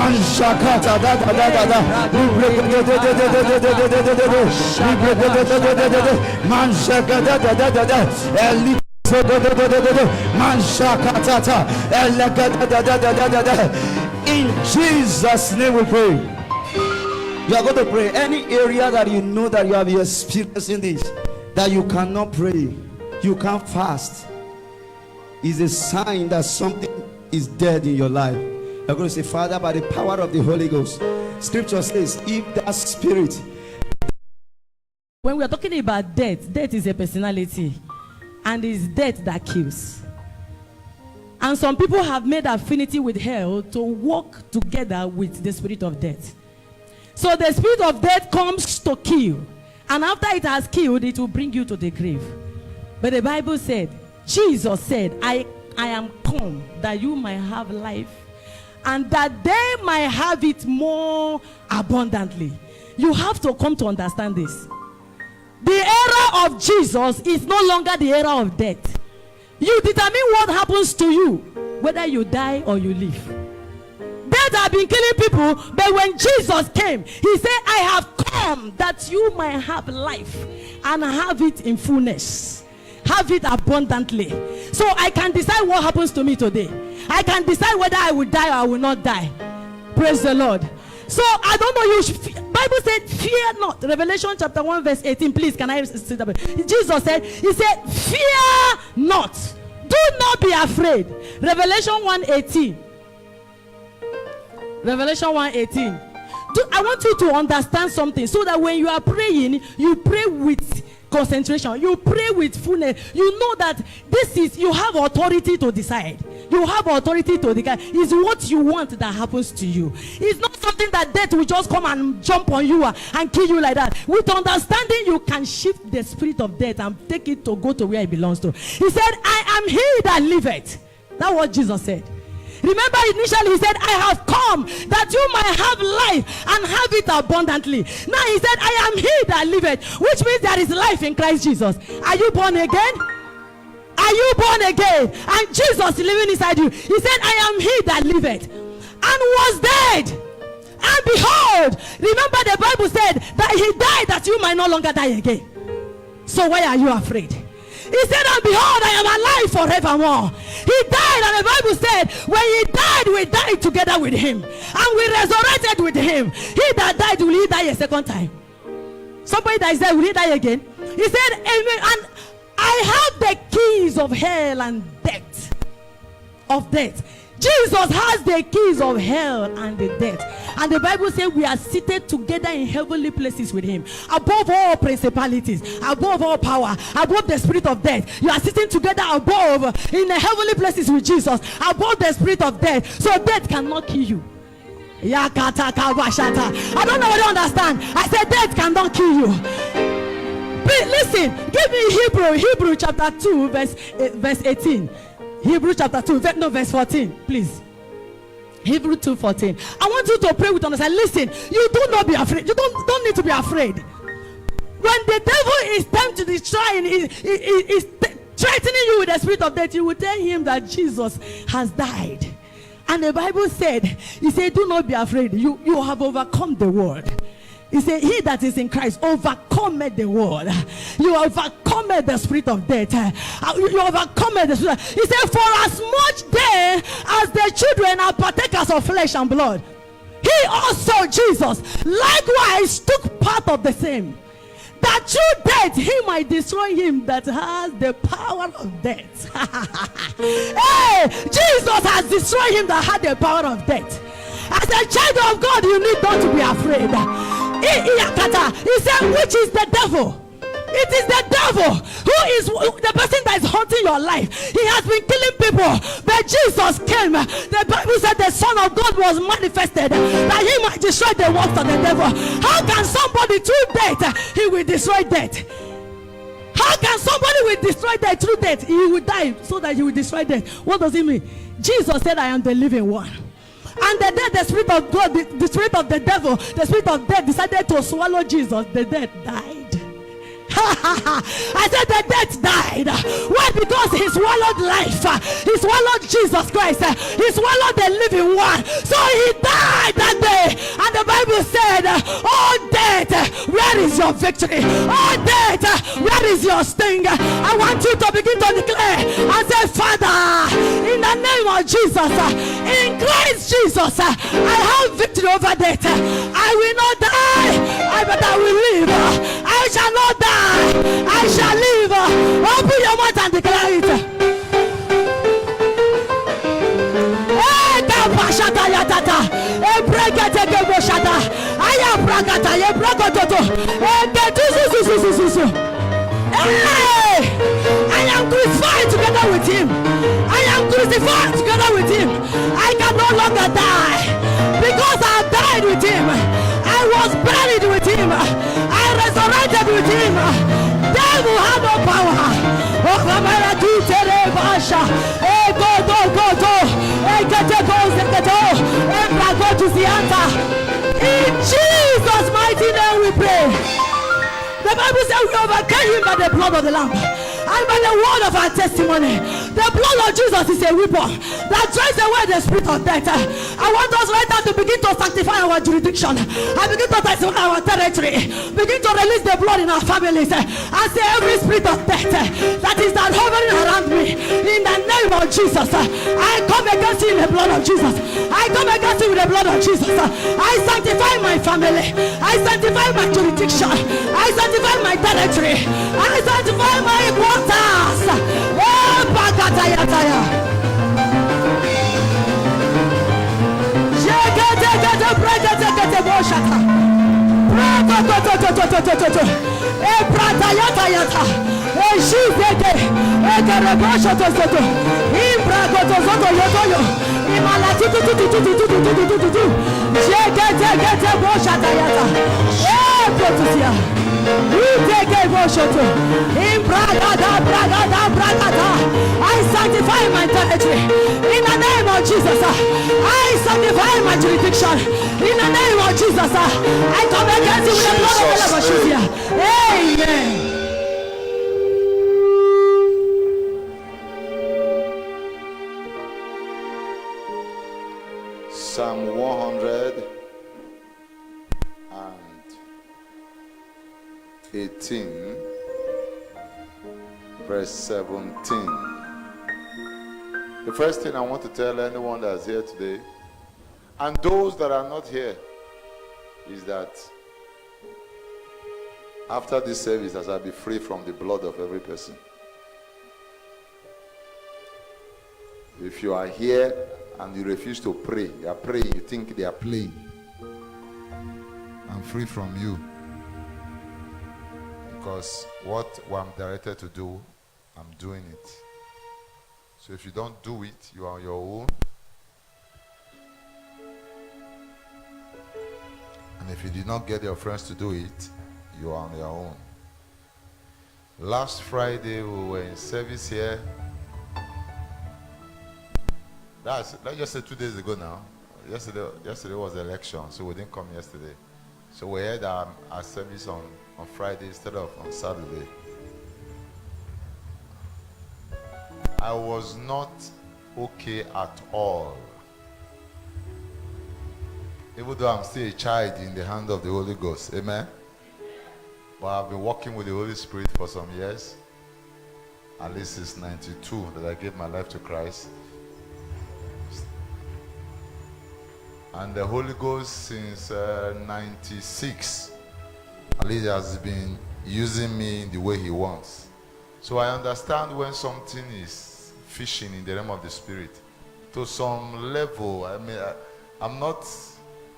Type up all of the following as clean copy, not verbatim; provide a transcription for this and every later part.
Man shakata da da da da da. Man shakata da da da da. Man shakata da. In Jesus' name we pray. You are going to pray. Any area that you know that you have experiencing this, that you cannot pray, you can't fast, is a sign that something is dead in your life. You're going to say, Father, by the power of the Holy Ghost. Scripture says, if that spirit. When we are talking about death, death is a personality, and it's death that kills. And some people have made affinity with hell to walk together with the spirit of death. So the spirit of death comes to kill, and after it has killed, it will bring you to the grave. But the Bible said, Jesus said, I am come that you might have life, and that they might have it more abundantly. You have to come to understand this. The era of Jesus is no longer the era of death. You determine what happens to you, whether you die or you live. Death have been killing people, but when Jesus came, he said, I have come that you might have life and have it in fullness. Have it abundantly. So I can decide what happens to me today. I can decide whether I will die or I will not die. Praise the Lord. So I don't know, Bible said, fear not. Revelation chapter 1 verse 18. Please, can I sit up? Jesus said, he said, fear not. Do not be afraid. Revelation 1:18. Revelation 1:18. I want you to understand something, so that when you are praying, you pray with concentration, you pray with fullness. You know that this is, you have authority to decide. You have authority to decide. It's what you want that happens to you. It's not something that death will just come and jump on you and kill you like that. With understanding, you can shift the spirit of death and take it to go to where it belongs to. He said, I am he that liveth. That's what Jesus said. Remember, initially he said, I have come that you might have life and have it abundantly. Now he said, I am he that liveth, which means there is life in Christ Jesus. Are you born again? Are you born again? And Jesus living inside you. He said, I am he that liveth and was dead. And behold, remember the Bible said that he died that you might no longer die again. So why are you afraid? He said, and behold, I am alive forevermore. He died, and the Bible said, when he died, we died together with him. And we resurrected with him. He that died, will he die a second time? Somebody that is dead, will he die again? He said, amen. And I have the keys of hell and death. Of death. Jesus has the keys of hell and the death. And the Bible says we are seated together in heavenly places with him. Above all principalities, above all power, above the spirit of death. You are sitting together above in the heavenly places with Jesus. Above the spirit of death. So death cannot kill you. I don't know whether you understand. I said death cannot kill you. Please listen. Give me Hebrew chapter 2 verse 18. Hebrew chapter 2, verse 14, please. Hebrew 2:14. I want you to pray with understanding. Listen, you do not be afraid. You don't need to be afraid. When the devil is time to destroy and is threatening you with the spirit of death, you will tell him that Jesus has died. And the Bible said, he said, do not be afraid. You have overcome the world. He said, he that is in Christ overcome the world. You overcome the spirit of death. You overcome the spirit. He said, for as much then as the children are partakers of flesh and blood, he also, Jesus, likewise took part of the same, that through death he might destroy him that has the power of death. Hey, Jesus has destroyed him that had the power of death. As a child of God, you need not to be afraid. He said, which is the devil? It is the devil who is the person that is haunting your life. He has been killing people, but Jesus came. The Bible said the Son of God was manifested that he might destroy the works of the devil. How can somebody through death, he will destroy death? How can somebody will destroy death through death? He will die so that he will destroy death. What does it mean? Jesus said, I am the living one. And the death, the spirit of God, the spirit of the devil, the spirit of death decided to swallow Jesus. The death died. I said the death died. Why? Because he swallowed life. He swallowed Jesus Christ. He swallowed the living one. So he died your victory? Oh, death, where is your sting? I want you to begin to declare and say, Father, in the name of Jesus, in Christ Jesus, I have victory over death. I will not die, but I will live. I shall not die, I shall live. Open your mouth and declare it. I am crucified together with him. I am crucified together with him. I can no longer die because I died with him. I was buried with him. I resurrected with him. Devil had no power. In Jesus' mighty name we pray. The Bible says we overcame him by the blood of the Lamb and by the word of our testimony. The blood of Jesus is a weapon that drives away the spirit of death. I want us right now to begin to sanctify our jurisdiction. I begin to sanctify our territory. Begin to release the blood in our families. And say every spirit of death that is not hovering around me, in the name of Jesus, I come against you in the blood of Jesus. I come against you with the blood of Jesus. I sanctify my family. I sanctify my jurisdiction. I sanctify my territory. I sanctify my waters. Oh, Bagatayataya. I sanctify my territory in the name of Jesus. I sanctify my jurisdiction in the name of Jesus. I come against you with the blood of the Lamb. Amen. Psalm 118, verse 17. The first thing I want to tell anyone that's here today, and those that are not here, is that after this service, I shall be free from the blood of every person. If you are here and you refuse to pray, you are praying, you think they are playing, I'm free from you. Because what I'm directed to do, I'm doing it. So if you don't do it, you are on your own. And if you did not get your friends to do it, you are on your own. Last Friday, we were in service here. Let's just say 2 days ago now. Yesterday was the election, so we didn't come yesterday. So we had our service on Friday instead of on Saturday. I was not okay at all. Even though I'm still a child in the hand of the Holy Ghost. Amen? But I've been walking with the Holy Spirit for some years. At least since 92 that I gave my life to Christ. And the Holy Ghost since 96, at least has been using me in the way he wants. So I understand when something is fishing in the realm of the spirit. To some level, I mean, I'm not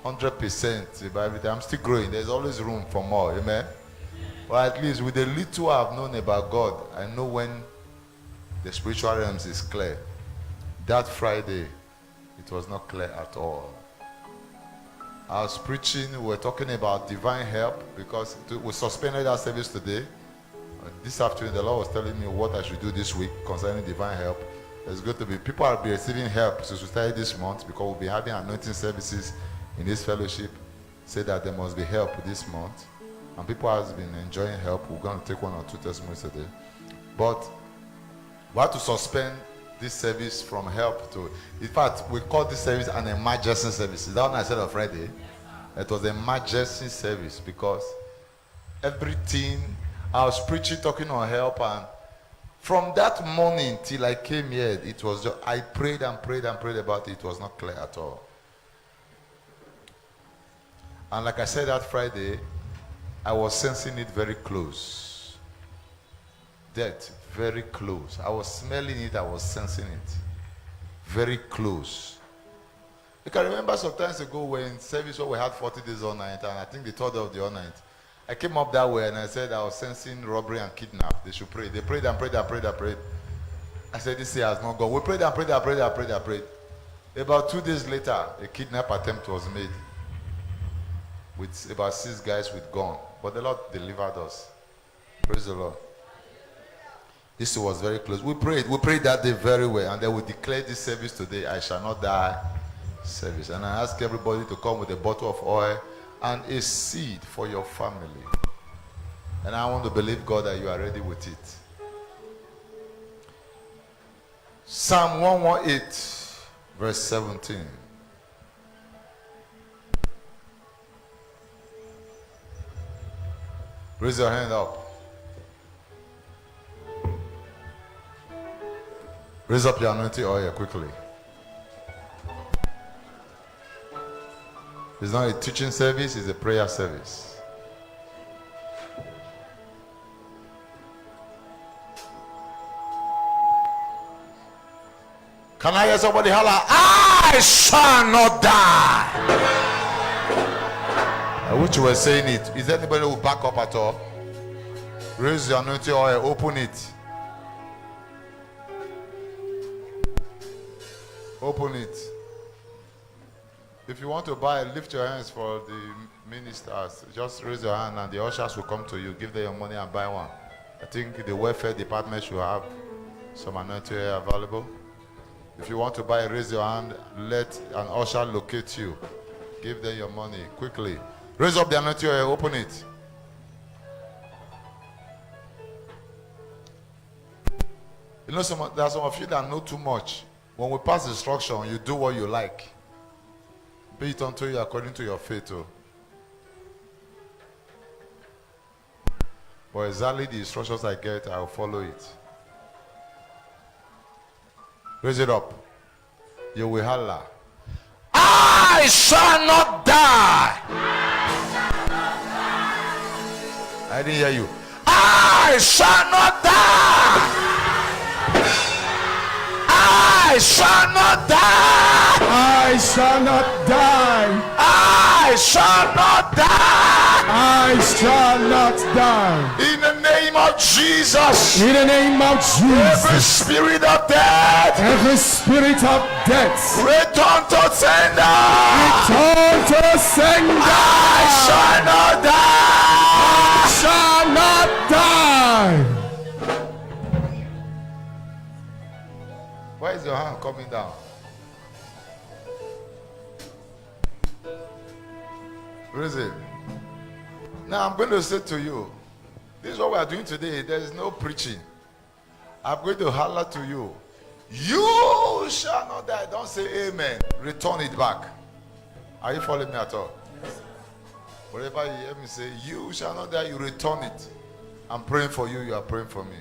100%, but I'm still growing. There's always room for more, amen? But at least with the little I've known about God, I know when the spiritual realms is clear. That Friday, it was not clear at all. I was preaching, we were talking about divine help because we suspended our service today. This afternoon, the Lord was telling me what I should do this week concerning divine help. There's going to be, people will be receiving help since we started this month because we'll be having anointing services in this fellowship. Say that there must be help this month. And people have been enjoying help. We're going to take 1 or 2 testimonies today. But we have to suspend this service from help to, in fact, we call this service an emergency service. Is that what I said on Friday? It was an emergency service because everything. I was preaching, talking on help, and from that morning till I came here, it was just, I prayed and prayed and prayed about it. It was not clear at all. And like I said that Friday, I was sensing it very close. Death, very close. I was smelling it, I was sensing it. Very close. You can remember some times ago when service where we had 40 days all night, and I think the third of the all night, I came up that way and I said I was sensing robbery and kidnap. They should pray. They prayed and prayed and prayed and prayed. I said, this year has not gone. We prayed and prayed and prayed and prayed and prayed. About 2 days later, a kidnap attempt was made with about 6 guys with gun. But the Lord delivered us. Praise the Lord. This was very close. We prayed that day very well, and then we declared this service today, I shall not die service. And I ask everybody to come with a bottle of oil and a seed for your family. And I want to believe God that you are ready with it. Psalm 118, verse 17. Raise your hand up. Raise up your anointing oil quickly. It's not a teaching service, it's a prayer service. Can I hear somebody holler, I shall not die? I wish you were saying it. Is there anybody who back up at all? Raise your anointing oil, open it. Open it. If you want to buy, lift your hands for the ministers. Just raise your hand and the ushers will come to you. Give them your money and buy one. I think the welfare department should have some anointing oil available. If you want to buy, raise your hand. Let an usher locate you. Give them your money quickly. Raise up the anointing oil. Open it. You know, there are some of you that know too much. When we pass instruction, you do what you like. Be it unto you according to your faith. Oh. But exactly the instructions I get, I will follow it. Raise it up. You will holler, I shall not die. I didn't hear you. I shall not die. I shall not die. I shall not die. I shall not die. I shall not die. In the name of Jesus. In the name of Jesus. Every spirit of death. Every spirit of death. Return to sender. Return to sender. I shall not die. I shall not die. Why is your hand coming down? Where is it? Now I'm going to say to you, this is what we are doing today. There is no preaching. I'm going to holler to you. You shall not die. Don't say amen. Return it back. Are you following me at all? Yes. Wherever you hear me say, you shall not die, you return it. I'm praying for you, you are praying for me.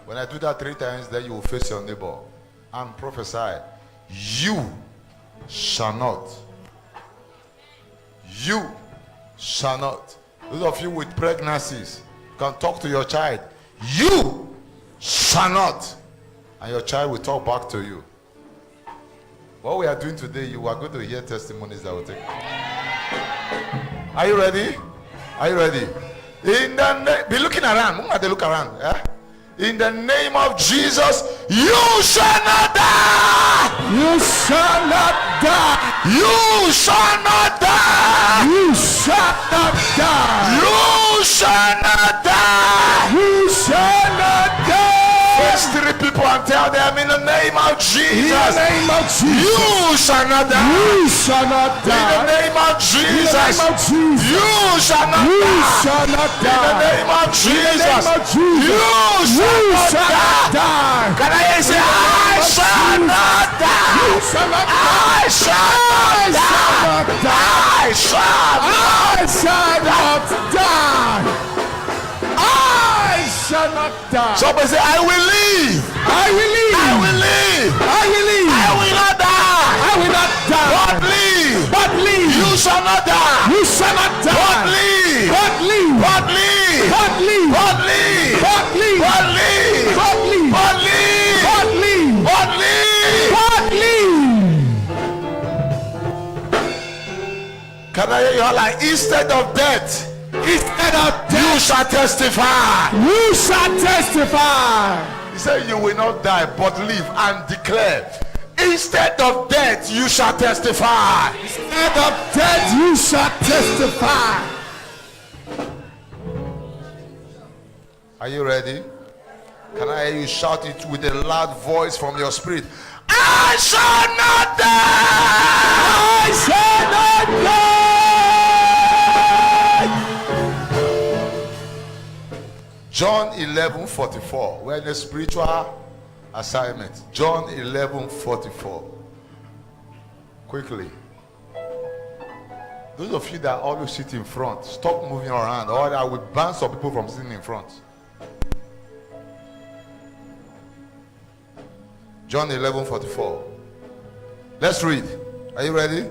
When I do that 3 times, then you will face your neighbor and prophesy. You shall not. You shall not. Those of you with pregnancies, you can talk to your child. You shall not. And your child will talk back to you. What we are doing today, you are going to hear testimonies that will take. Are you ready? Are you ready? Be looking around. They look around. Yeah? In the name of Jesus, you shall not die. You shall not die. You shall not die. You shall not die. You shall not die. You shall not die. Face 3 people and tell them in the name of Jesus. In the name of Jesus. You shall not die. You shall not die. In the name of Jesus. In the name of Jesus. You shall not you die. Shall not die. In the name of Jesus. In the name of Jesus. You shall not die. Can I hear you say, I shall not die. You shall not die. I shall not die. I shall not die. I shall not die. die. I shall not die. Somebody say, I will live. I will live. I will live. I will live. I will not die. I will not die. But live. But live. You shall not die. You shall not But die. live. But live. But live. But live. But live. But live. But live. But live. But live. But live. But live. But live. Can I hear you all like, instead of death, Instead of you death, shall testify. you shall testify. He said you will not die but live and declare. Instead of death, you shall testify. Instead of death, you shall testify. Are you ready? Can I hear you shout it with a loud voice from your spirit? I shall not die. I shall not die. John 11:44. We're in a spiritual assignment. John 11:44. Quickly. Those of you that always sit in front, stop moving around, or I will ban some people from sitting in front. John 11:44. Let's read. Are you ready?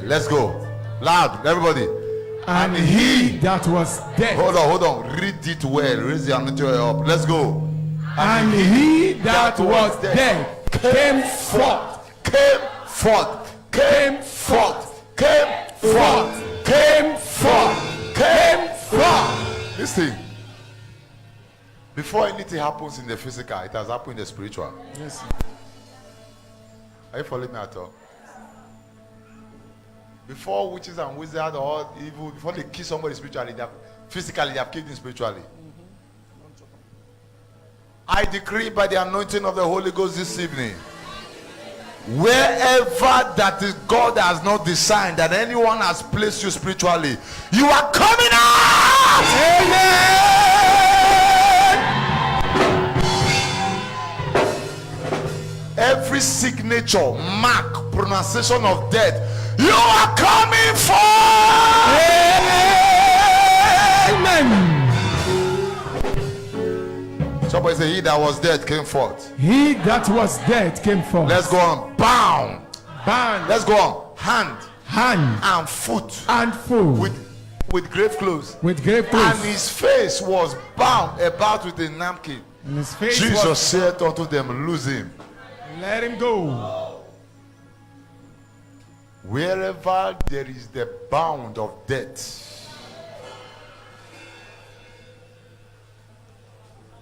Let's go. Loud, everybody. And he that was dead. Hold on. Read it well. Raise the anointing up. Let's go. And he that was dead came forth. Came forth. Came forth. Came forth. Came forth. Came forth. Listen. Before anything happens in the physical, it has happened in the spiritual. Yes. Are you following me at all? Before witches and wizards or evil, before they kill somebody spiritually, physically they have killed him spiritually. I decree by the anointing of the Holy Ghost this evening, wherever that is God has not designed that anyone has placed you spiritually, you are coming out. Amen. Every signature, mark, pronunciation of death, you are coming forth. Amen. Somebody say, he that was dead came forth. He that was dead came forth. Let's go on. Bound. Bound. Let's go on. Hand Hand and foot and foot with grave clothes. with grave clothes. And his face was bound about with a napkin. And his face Jesus was, said unto them, loose him. let him go. Wherever there is the bound of death,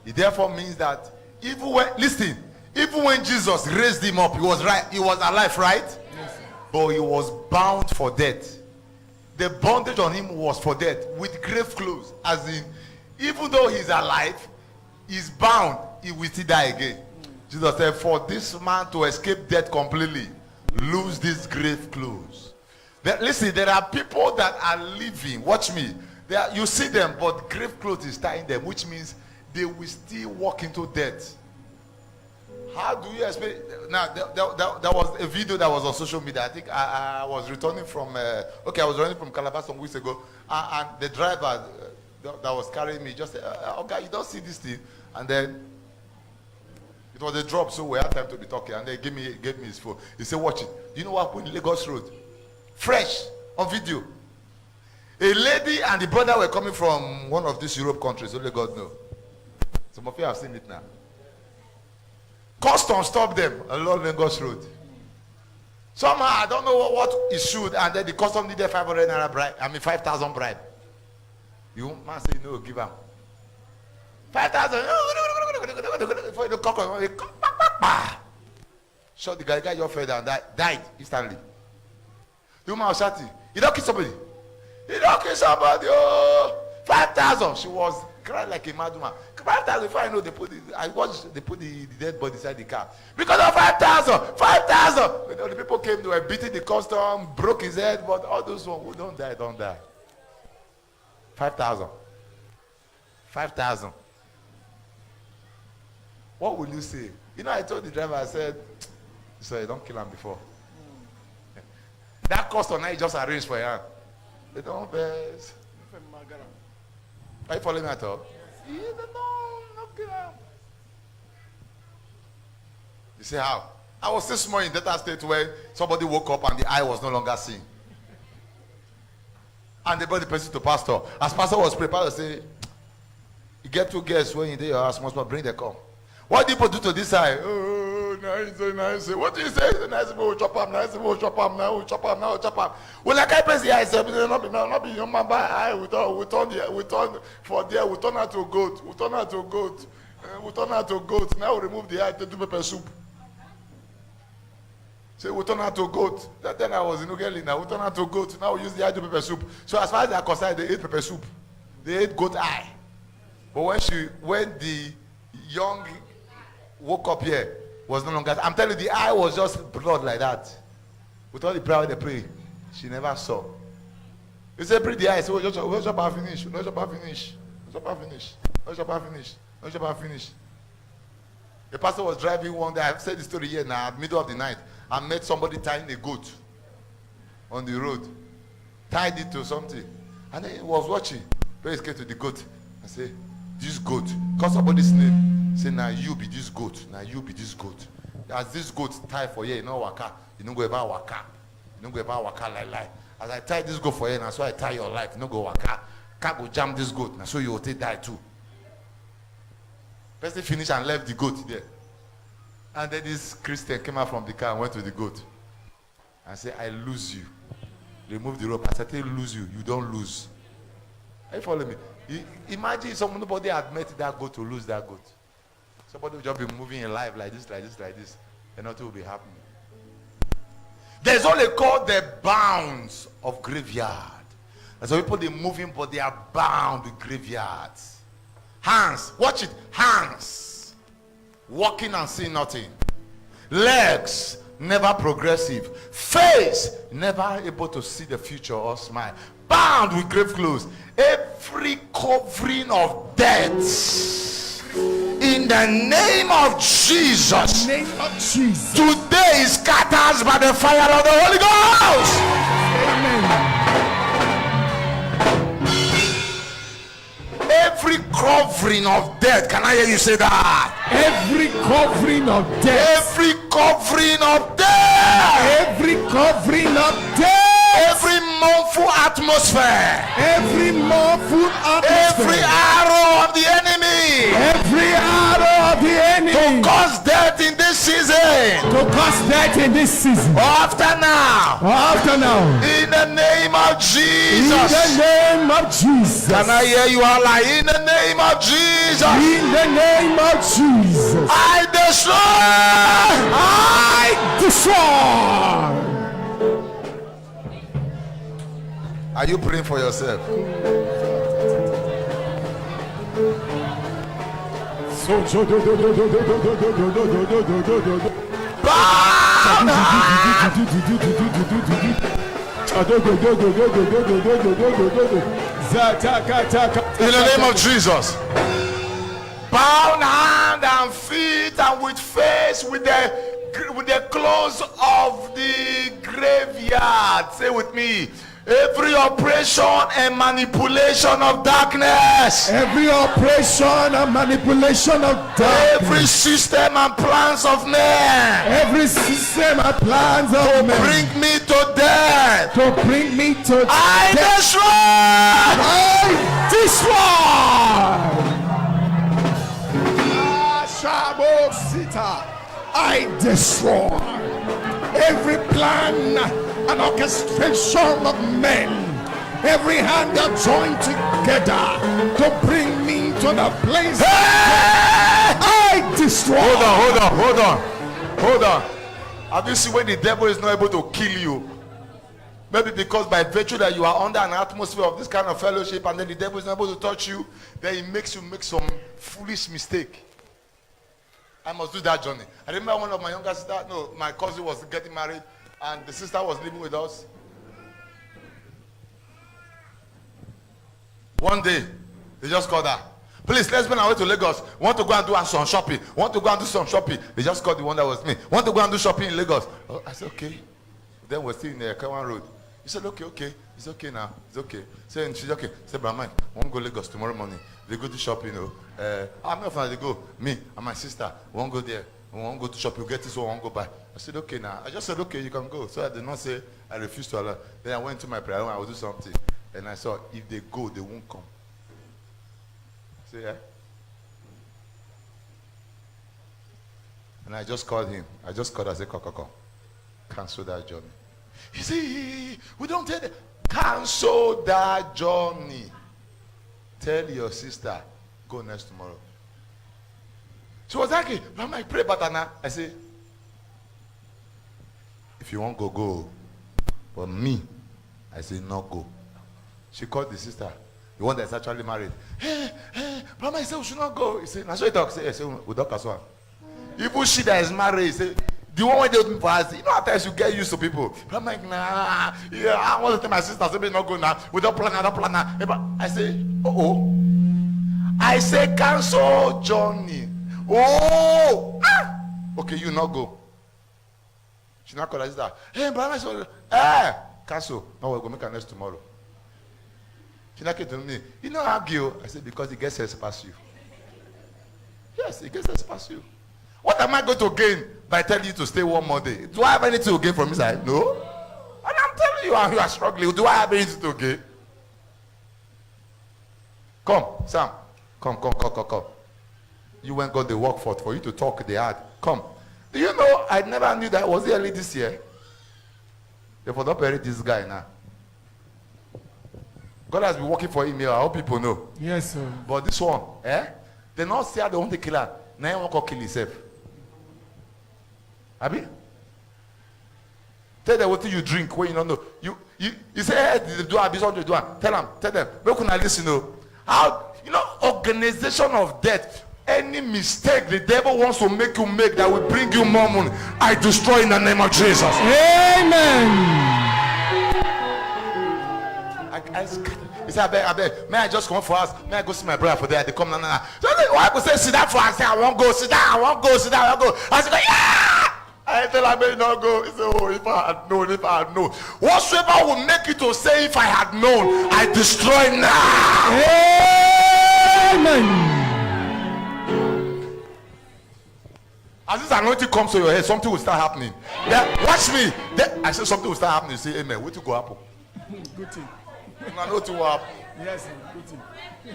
it therefore means that even when Jesus raised him up, he was alive, right? Yes, but he was bound for death. The bondage on him was for death with grave clothes, as in, even though he's alive, he's bound, he will still die again. Jesus said, for this man to escape death completely, lose these grave clothes. Listen, there are people that are living, watch me, you see them, but grave clothes is tying them, which means they will still walk into death. How do you expect? Now, there was a video that was on social media. I think I was returning from, I was running from Calabar some weeks ago, and the driver that was carrying me just said, okay, you don't see this thing, and then it was a drop, so we had time to be talking, and they gave me his phone. He said, watch it. Do you know what happened in Lagos Road? Fresh, on video. A lady and the brother were coming from one of these Europe countries, only God knows. Some of you have seen it now. Custom stopped them along Lagos Road. Somehow, I don't know what issued, and then the custom needed 500 naira bribe, 5,000 bribe. You man say, no, give him 5,000. For the cock, shot the guy your feather and died instantly. The woman was shouting, you don't kill somebody. You don't kill somebody. Oh, 5,000. She was crying like a mad woman. 5,000. Before I know, they put the dead body inside the car because of 5,000. 5,000. The people came, they were beating the custom, broke his head, but all those ones who don't die. 5,000. 5,000. What will you say? You know, I told the driver, I said, sorry, don't kill him before. That custom now you just arrange for you. They don't best. Are you following me at all? Yeah, no. You see how? I was still small in that state where somebody woke up and the eye was no longer seen. And they brought the person to pastor. As pastor was prepared to say, you get 2 guests when you do your house, must bring the come. What do people do to this eye? Oh, nice. What do you say? Nice people will chop up, nice people will chop up, now we'll chop up, now we'll chop up. Well, like I press the eye, not be human by eye. We turn for there, we turn out to a goat. We turn out to a goat. Now we remove the eye to do pepper soup. So we turn out to a goat. That then I was in Uganda. Now we turn out to a goat. Now we use the eye to pepper soup. So as far as they are concerned, they ate pepper soup. They ate goat eye. But when the young woke up here, was no longer. I'm telling you, the eye was just blood like that. With all the prayer they pray, she never saw. You say pray the eye. So we shall finish. No shall finish. No shall finish. No shall finish. No shall finish. The pastor was driving one day. I've said the story here now. Middle of the night, I met somebody tying a goat on the road. Tied it to something, and then he was watching. Praise came to the goat. I say, this goat, call somebody's name. Say, now you be this goat. Now you be this goat. As this goat tie for you, you know waka. You don't go about waka. You don't go about waka like. As I tie this goat for you, now so I tie your life. You don't go waka. Can't go jam this goat. Now so you will take die too. Person finished and left the goat there. And then this Christian came out from the car and went to the goat. And said, I lose you. Remove the rope. As I tell you lose you, you don't lose. Are you following me? Imagine nobody had met that goat to lose that goat. Somebody will just be moving in life like this, and nothing will be happening. There's what they call the bounds of graveyard. There's some people they're moving, but they are bound with graveyards. Hands, watch it, hands, walking and seeing nothing. Legs, never progressive. Face, never able to see the future or smile. Bound with grave clothes. Every covering of death. In the name of Jesus. Today is scattered by the fire of the Holy Ghost. Amen. Every covering of death. Can I hear you say that? Every covering of death. Every covering of death. Every covering of death. Every mournful atmosphere. Every mournful atmosphere. Every arrow of the enemy. Every arrow of the enemy. To cause death in this season. To cause death in this season. After now. After now. In the name of Jesus. In the name of Jesus. Can I hear you all like in the name of Jesus? In the name of Jesus. I destroy. Are you praying for yourself? In the name of Jesus. Bound hand and feet and with face with the clothes of the graveyard. Say with me. Every operation and manipulation of darkness. Every operation and manipulation of darkness. Every system and plans of men. Every system and plans of men. Bring me to death. To bring me to death. I destroy. I destroy every plan and orchestration of men, every hand that joined together to bring me to the place. Hey! I destroy. Hold on. Have you seen when the devil is not able to kill you? Maybe because by virtue that you are under an atmosphere of this kind of fellowship, and then the devil is not able to touch you, then he makes you make some foolish mistake. I must do that journey. I remember one of my younger sisters, my cousin was getting married, and the sister was living with us. One day, they just called her. Please, let's go our way to Lagos. Want to go and do some shopping. Want to go and do some shopping. They just called the one that was me. Want to go and do shopping in Lagos. Oh, I said, okay. Then we're still in the Kawan Road. He said, okay. It's okay now. It's okay. Saying she's okay. Said, Brahman, I won't go Lagos tomorrow morning. They go to shop, you know. I'm not fine. They go. Me and my sister won't go there. We won't go to shop. You get this one, won't go buy. I said, okay now. I just said, okay, you can go. So I did not say I refused to allow. Then I went to my prayer room. I would do something. And I saw if they go, they won't come. Say, yeah. And I just called him. I said, Koko, cancel that journey. You see, we don't tell them. Cancel that journey. Tell your sister, go next tomorrow. She was like, Mama, I pray better now. I say, if you want go, go. But me, I say, not go. She called the sister, the one that's actually married. Hey, Mama, I said, we should not go. He said, now so he talks. I say, we talk as well. Even she that is married, he said, the one when they open for us, you know, at times you get used to people. I'm like, nah, yeah, I want to tell my sister, say, not go now. We don't plan now. I say, I say, cancel journey. Okay, you not go. She not call her sister. Hey, brother, cancel. No, we're going to make a next tomorrow. She not came to me. You know argue. I said, because he gets us past you. Yes, he gets us past you. What am I going to gain by telling you to stay one more day? Do I have anything to gain from inside? No. And I'm telling you, you are struggling. Do I have anything to gain? Come, Sam. Come. You went got the work for you to talk the hard. Come. Do you know I never knew that was early this year? They for not bury this guy now. God has been working for him here. I hope people know. Yes, sir. But this one, they not say they want to kill her. Now he won't kill himself. Abi? Tell them what you drink when you don't know. You say, hey, do I be something to do? Tell them. Where can I listen to? How, organization of death. Any mistake the devil wants to make you make that will bring you more money, I destroy in the name of Jesus. Amen. He said, I beg, may I just come for us? May I go see my brother for there? They come now. So I could say, sit down for us. I say, I won't go, sit down. I won't go. I said, yeah! I tell him, I may not go. He said, if I had known. Whatsoever will make you to say, if I had known, I destroy now. Amen. As this anointing comes to your head, something will start happening. Watch me. I said something will start happening. You say, amen. What will go happen? Good thing. I know what will happen. Yes, sir. Good thing.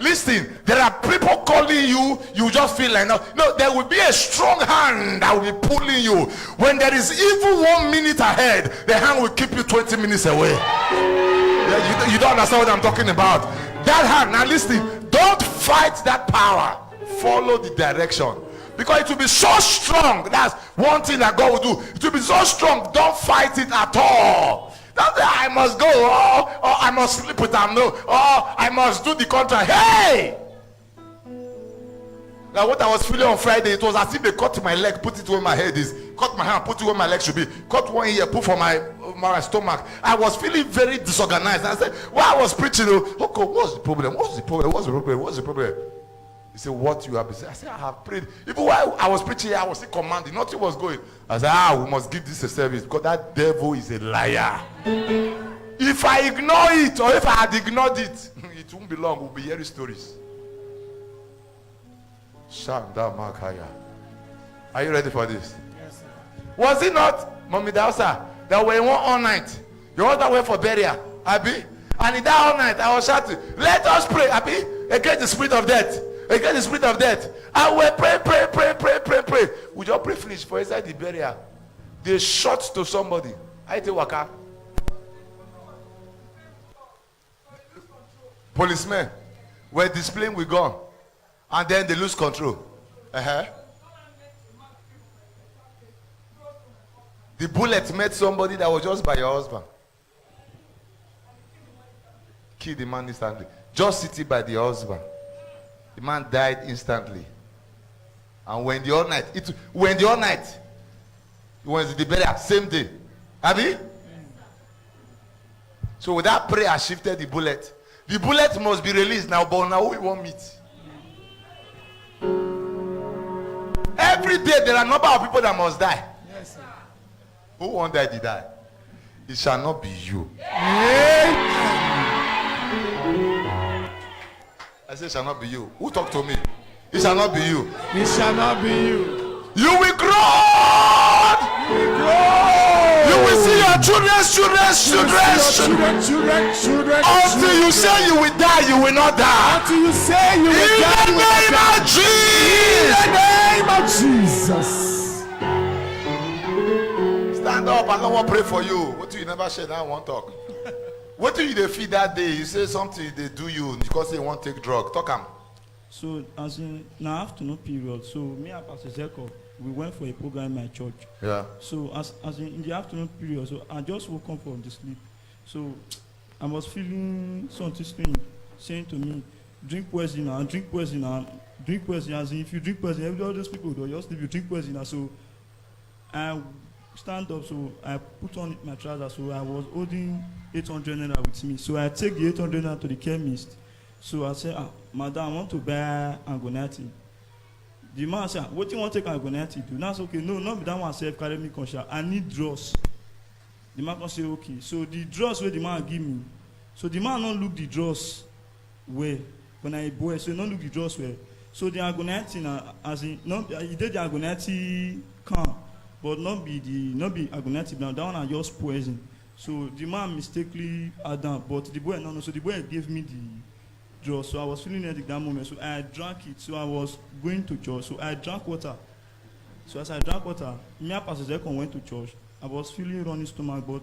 Listen, there are people calling you, you just feel like, no, there will be a strong hand that will be pulling you. When there is even 1 minute ahead, the hand will keep you 20 minutes away. Yeah, you don't understand what I'm talking about. That hand, now listen, don't fight that power. Follow the direction. Because it will be so strong. That's one thing that God will do. It will be so strong, don't fight it at all. Don't say, I must go, or I must sleep with them, no, or I must do the contract. Hey! Now what I was feeling on Friday, it was as if they cut my leg, put it where my head is, cut my hand, put it where my leg should be, cut one ear, put for my stomach. I was feeling very disorganized. And I said, while I was preaching, okay, what's the problem? He said, what you have been saying? I said, I have prayed. Even while I was preaching, I was still commanding. Nothing was going. I said, we must give this a service because that devil is a liar. If I ignore it, or if I had ignored it, it won't be long. We'll be hearing stories. Shanda Makaya. Are you ready for this? Yes, sir. Was it not, Mommy Dausa, that we went all night? Your other went for burial, Abi? And in that all night, I was shouting, let us pray, Abi, against the spirit of death. Against the spirit of death. And we pray. We just pray finish for inside the burial. They shot to somebody. I tell Waka. Policemen were displaying with gun. And then they lose control. The bullet met somebody that was just by your husband. Kill the man instantly. Just sitting by the husband. The man died instantly. And when the all night, it was the burial, same day. Abi? So with that prayer shifted the bullet. The bullet must be released now, but now we won't meet. Every day there are a number of people that must die. Yes, sir. Who won't die? They die. It shall not be you. I say, it shall not be you. Who talked to me? It shall not be you. It shall not be you. You will grow. You will see your children. Until you say you will die, you will not die. Until you say you will die, In the name of Jesus. In the name of Jesus. Stand up. I don't want to pray for you. What do you never say? I won't talk. What do you they feed that day? You say something they do you because they won't take drug. Talk am. So as in now afternoon period, so me and Pastor Zeko, we went for a program in my church. Yeah. So as in the afternoon period, so I just woke up from the sleep. So I was feeling something strange saying to me, drink poison now, drink poison now, drink poison. As in if you drink poison, every all those people do just sleep, you drink poison now. So I stand up, so I put on my trousers, so I was holding 800 naira with me. So I take the 800 naira to the chemist. So I said, madam, I want to buy Angonati. The man said, what do you want to take Angonati do? Now I said, okay, no, not that one self carry me conscious. I need drugs. The man can say, okay. So the drugs where the man give me. So the man don't look the drugs where when I boy, so don't look the drugs where. So the Angonati now, as in, not he did the Angonati can, but not be Angonati now. That one are just poison. So the man mistakenly had that, but the boy no. So the boy gave me the drugs. So I was feeling it at that moment. So I drank it. So I was going to church. So I drank water. So as I drank water, me and Pastor Zekon went to church. I was feeling running stomach, but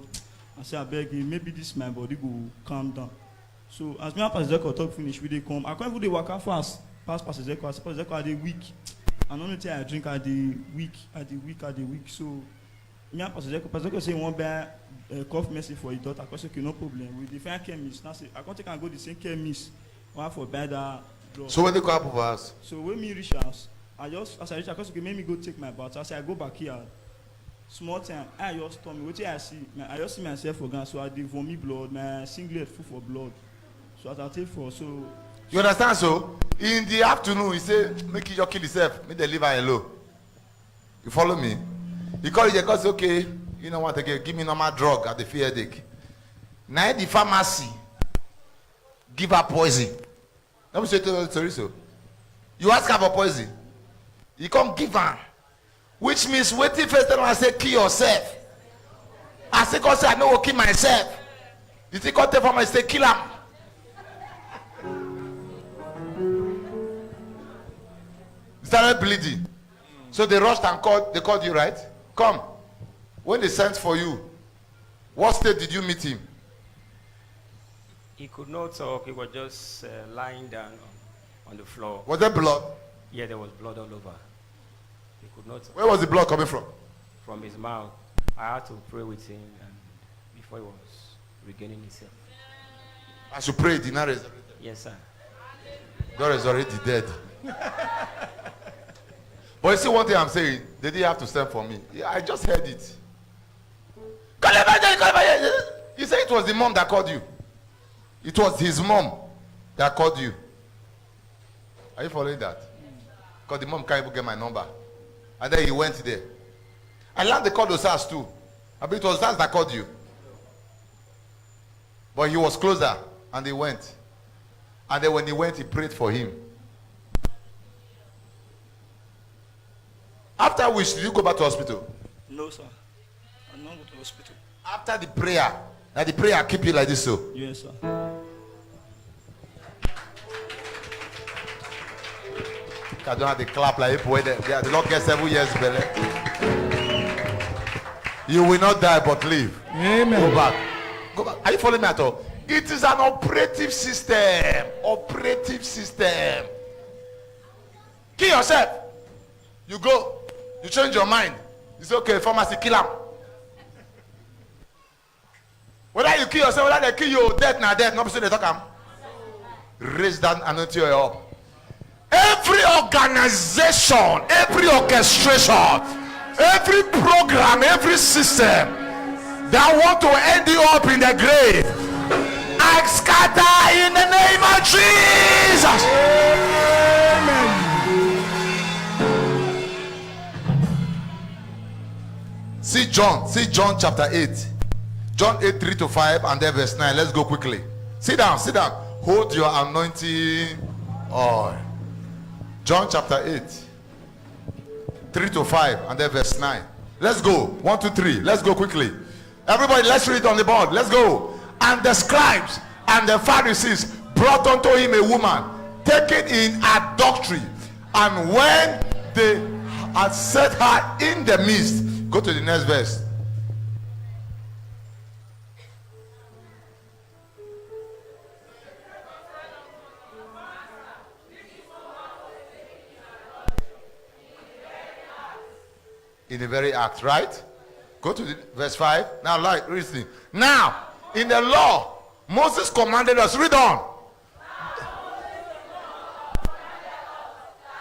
I said, I beg you, maybe this my body go calm down. So as me and Pastor Zekon talk finish, we dey come. I can't even dey waka fast past Pastor Zekon. I said, Pastor Zekon, I dey weak. And only thing I drink, I dey weak. So me and Pastor Zekon say one buy cough medicine for his daughter. I said, okay, no problem. We define chemist. Now say I can't take and go the same chemist. One for buy that drug. So when they come up with us, So when me reach house, as I reach house, okay, make me go take my bath. I say I go back here. Small time, I just told me, what I see, I just see myself for gun, so I dey vomit blood, my singlet full for blood. So as I take for, so you understand? So in the afternoon, he say, make you just kill yourself, make the liver alone. You follow me? He call you because okay, you know what again? Give me normal drug at the fear headache. Now the pharmacy give her poison. Let me say to you, Teresa. You ask her for poison, you can't give her. Which means waiting first time I say kill yourself. I say cause I know kill myself. You think I tell for me say kill him. Started bleeding. So they rushed and called you, right? Come. When they sent for you, what state did you meet him? He could not talk. He was just lying down on the floor. Was there blood? Yeah, there was blood all over. He could not talk. Where was the blood coming from? From his mouth. I had to pray with him and before he was regaining himself. As you prayed, did not resurrect. Yes, sir. God is already dead. But you see one thing I'm saying, they didn't have to send for me. Yeah, I just heard it. You say it was the mom that called you. It was his mom that called you. Are you following that? Because the mom can't even get my number. And then he went there. I learned they called Osas too. I mean, it was Osas that called you. But he was closer and they went. And then when he went, he prayed for him. After which, did you go back to hospital? no sir, I'm not go to hospital. After the prayer, now the prayer keep you like this, so. Yes sir. I don't have the clap like people where the Lord get 7 years belly. You will not die but live. Amen. Go back. Go back. Are you following me at all? It is an operative system. Operative system. Kill yourself. You go. You change your mind. It's okay. Pharmacy kill him. Whether you kill yourself, whether they kill you, death na death. No person they talk am. Raise that anointing oil. Every organization, every orchestration, every program, every system that want to end you up in the grave, I scatter in the name of Jesus. Amen. See John chapter 8. John 8, 3 to 5, and then verse 9. Let's go quickly. Sit down, sit down. Hold your anointing oil. John chapter 8, 3 to 5, and then verse 9. Let's go. 1, 2, 3. Let's go quickly. Everybody, let's read it on the board. Let's go. And the scribes and the Pharisees brought unto him a woman taken in adultery. And when they had set her in the midst, go to the next verse. In the very act, right? Go to the verse 5. Now, like, listen. Now, in the law, Moses commanded us. Read on.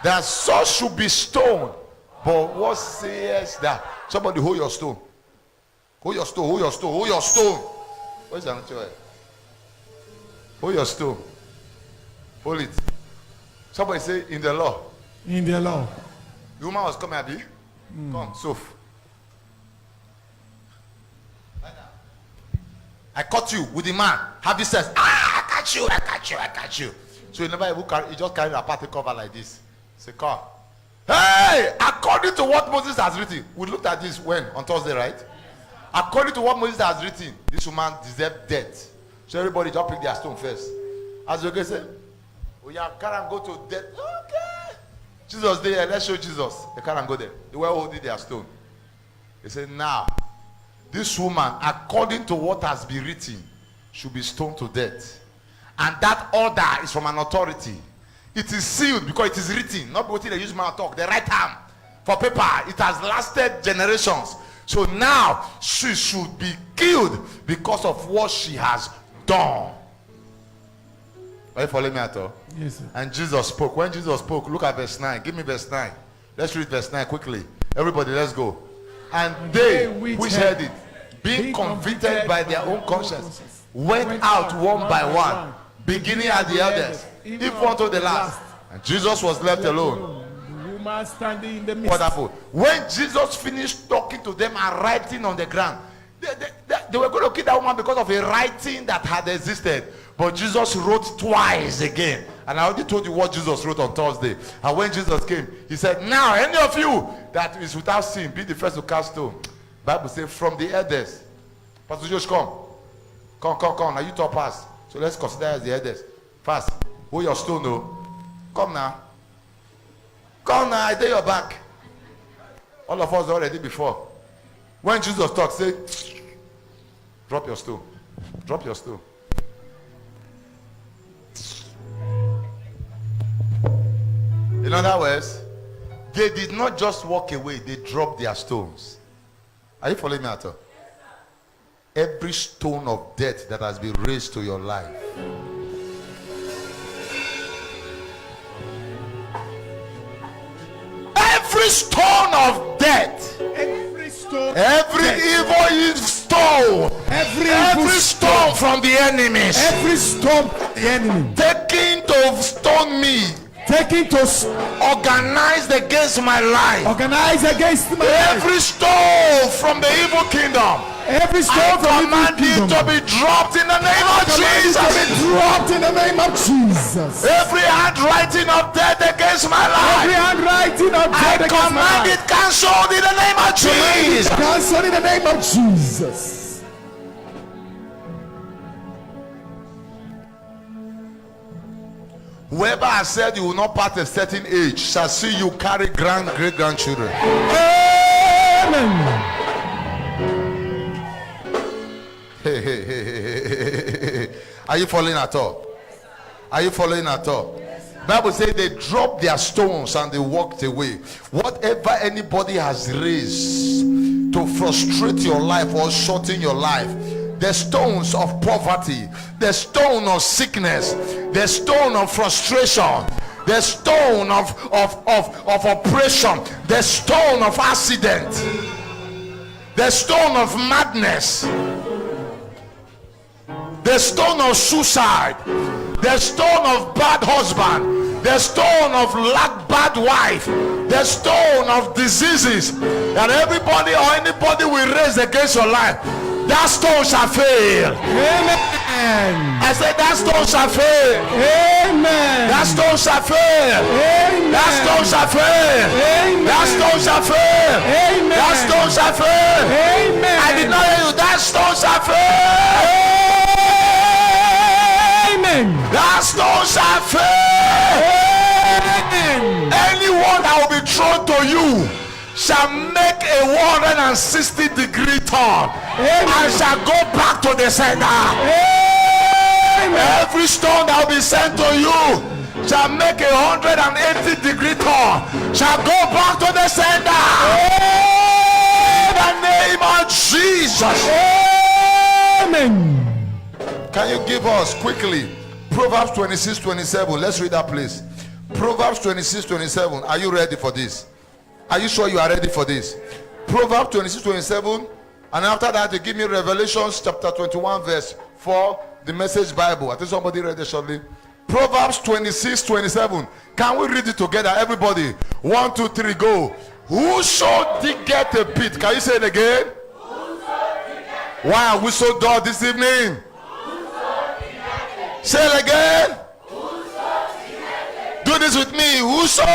That such should be stoned. But what says that? Somebody hold your stone. Hold your stone. Hold your stone. Hold your stone. Where's that? Hold your stone. Hold it. Somebody say, in the law. In the law. The woman was coming, Abi. Come, Soph. I caught you with the man. Have you said, I catch you, I catch you, I catch you. So he never even carry, he just carried a party cover like this. Say, come. Hey, according to what Moses has written, we looked at this when? On Thursday, right? According to what Moses has written, this woman deserved death. So everybody just pick their stone first. As you can say, we can't go to death. Okay. Jesus there, let's show Jesus. They can't go there. They were holding their stone. They said, now, this woman, according to what has been written, should be stoned to death. And that order is from an authority. It is sealed because it is written. Not what they use mouth talk. The right hand for paper. It has lasted generations. So now she should be killed because of what she has done. Are you following me at all? Yes, sir. And Jesus spoke. When Jesus spoke, look at verse 9. Give me verse 9. Let's read verse 9 quickly. Everybody, let's go. And they which heard it, being convicted by their own conscience, went out one by one, beginning at the eldest, even unto the last. And Jesus was left alone. The woman standing in the midst. What happened? When Jesus finished talking to them and writing on the ground, they were going to kill that woman because of a writing that had existed. But Jesus wrote twice again. And I already told you what Jesus wrote on Thursday. And when Jesus came, he said, now any of you that is without sin, be the first to cast stone. Bible says, from the eldest. Pastor Josh, come. Come. Now you talk fast. So let's consider as the eldest. Fast. Hold your stone, no. Come now. I dare your back. All of us already before. When Jesus talks, say, drop your stone. Drop your stone. In other words, they did not just walk away, they dropped their stones. Are you following me at all? Every stone of death that has been raised to your life, every stone of death, every evil stone, every stone from the enemies, every stone from the enemy, taking to stone me, taking to organized against my life, organize against my life. every stone from the evil kingdom, Every I stone from command the it kingdom, to be dropped in the name of Jesus. to be dropped in the name of Jesus. Every handwriting of death against my Every life, handwriting of I death against my command life, it cancelled in the name of Jesus. cancelled in the name of Jesus. Whoever has said you will not pass a certain age shall see you carry great grandchildren. Amen. Are you following at all? Are you following at all? Bible says they dropped their stones and they walked away. Whatever anybody has raised to frustrate your life or shorten your life, the stones of poverty, the stone of sickness, the stone of frustration, the stone of oppression, the stone of accident, the stone of madness, the stone of suicide, the stone of bad husband, the stone of bad wife, the stone of diseases that everybody or anybody will raise against your life. That stone shall fail. Amen. I said that stone shall fail. Amen. That stone shall fail. Amen. That stone shall fail. Amen. That stone shall fail. Amen. That stone shall fail. Amen. I did not hear you. That stone shall fail. Amen. That stone shall fail. Amen. Anyone that will be thrown to you shall make a 160-degree turn and shall go back to the center. Amen. Every stone that will be sent to you shall make a 180-degree turn, shall go back to the center. In the name of Jesus. Amen. Can you give us quickly Proverbs 26:27? Let's read that, please. Proverbs 26:27. Are you ready for this? Are you sure you are ready for this? Proverbs 26:27. And after that, you give me Revelations chapter 21 verse 4, the Message Bible. I think somebody read it shortly. Proverbs 26:27. Can we read it together, everybody? 1, 2, 3, go. Whoso diggeth a pit. Can you say it again? Why are we so dull this evening? Say it again. Do this with me. Whoso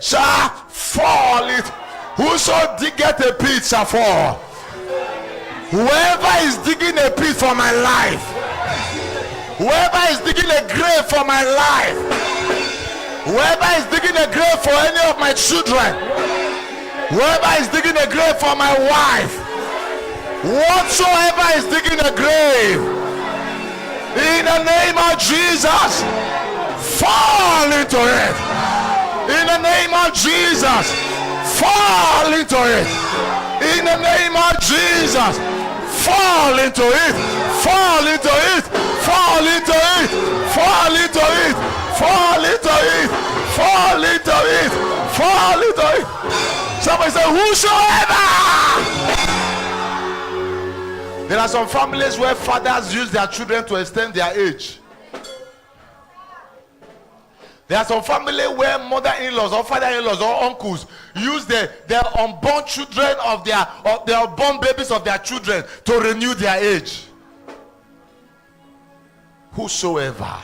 shall fall it. Whoso diggeth a pit shall fall. Whoever is digging a pit for my life, whoever is digging a grave for my life, whoever is digging a grave for any of my children, whoever is digging a grave for my wife, whatsoever is digging a grave, in the name of Jesus, fall into it. In the name of Jesus, fall into it. In the name of Jesus, fall into it. Fall into it. Fall into it. Fall into it. Fall into it. Fall into it. Fall into it. Somebody say, whosoever. There are some families where fathers use their children to extend their age. There are some families where mother-in-laws or father-in-laws or uncles use their unborn children of their unborn babies of their children to renew their age. Whosoever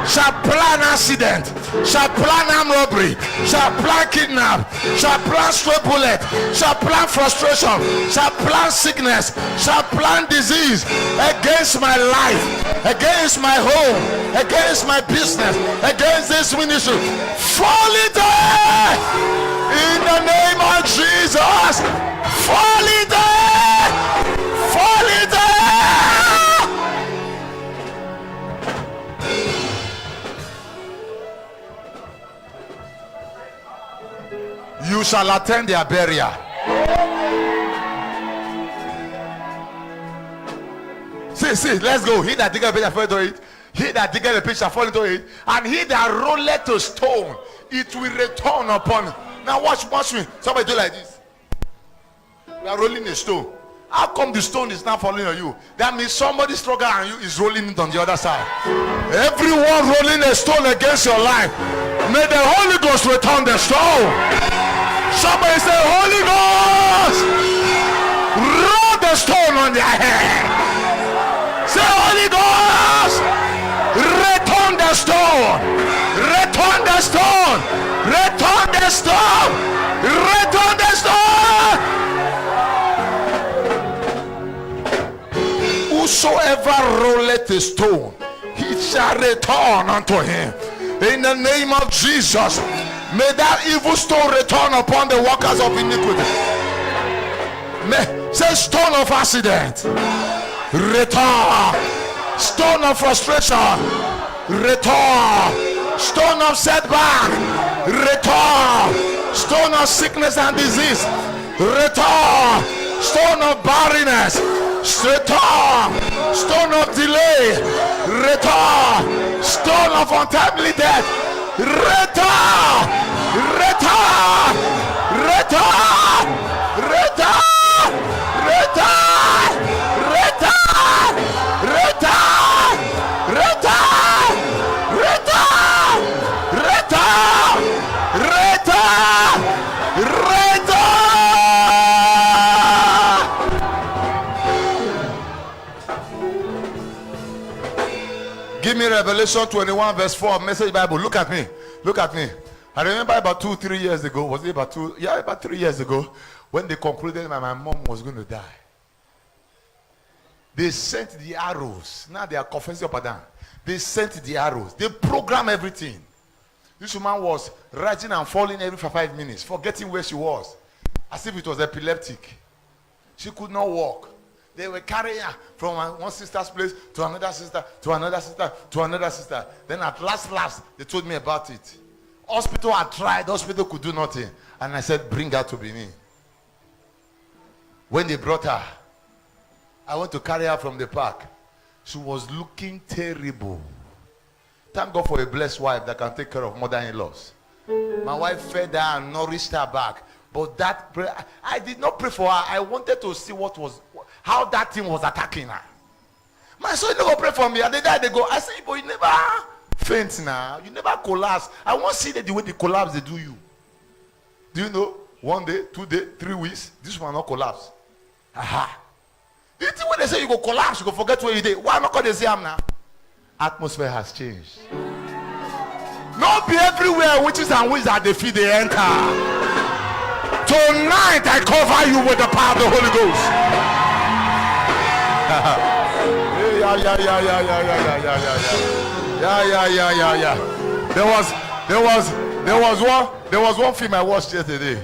shall plan accident, shall plan armed robbery, shall plan kidnap, shall plan stray bullet, shall plan frustration, shall plan sickness, shall plan disease against my life, against my home, against my business, against this ministry, fall into it in the name of Jesus. Fall into it. Fall into it. You shall attend their burial. See, let's go. He that diggeth a pit shall fall into it. He that diggeth a pit shall fall into it. And he that rolleth a stone, it will return upon. Now watch me. Somebody do like this. We are rolling a stone. How come the stone is not falling on you? That means somebody stronger than you is rolling it on the other side. Everyone rolling a stone against your life, may the Holy Ghost return the stone. Somebody say, Holy Ghost, roll the stone on their head. Say, Holy Ghost, return the stone. Return the stone. Return the stone. Return the stone. Whosoever rolleth a stone, he shall return unto him. In the name of Jesus, may that evil stone return upon the workers of iniquity. Say, stone of accident, return. Stone of frustration, return. Stone of setback, return. Stone of sickness and disease, return. Stone of barrenness, return. Stone of delay, return. Stone of untimely death, return. Return. Return. Return. Return. Return. Return. Return. Return. Return. give me Revelation 21 verse 4, Message Bible. Look at me. Look at me. I remember about 2-3 years ago. Was it about 2? Yeah, about 3 years ago. When they concluded that my mom was going to die. They sent the arrows. Now they are confessing up and down. They sent the arrows. They programmed everything. This woman was rising and falling every 5 minutes, forgetting where she was. As if it was epileptic. She could not walk. They were carrying her from one sister's place to another sister, to another sister, to another sister. Then at last, they told me about it. Hospital had tried, hospital could do nothing. And I said, bring her to Benin. When they brought her, I went to carry her from the park. She was looking terrible. Thank God for a blessed wife that can take care of mother-in-laws. My wife fed her and nourished her back. But that prayer, I did not pray for her. I wanted to see how that thing was attacking her. My son, you never pray for me. And they died, they go. I said, but you never faint now. You never collapse. I want to see the way they collapse, they do you. Do you know? 1 day, 2 days, 3 weeks, this one not collapse. Aha. Do you think when they say you go collapse, you go forget where you did? Why not they say I'm now? Atmosphere has changed. Not be everywhere witches and wizards they feed they enter. Tonight I cover you with the power of the Holy Ghost. Yeah. There was one film I watched yesterday.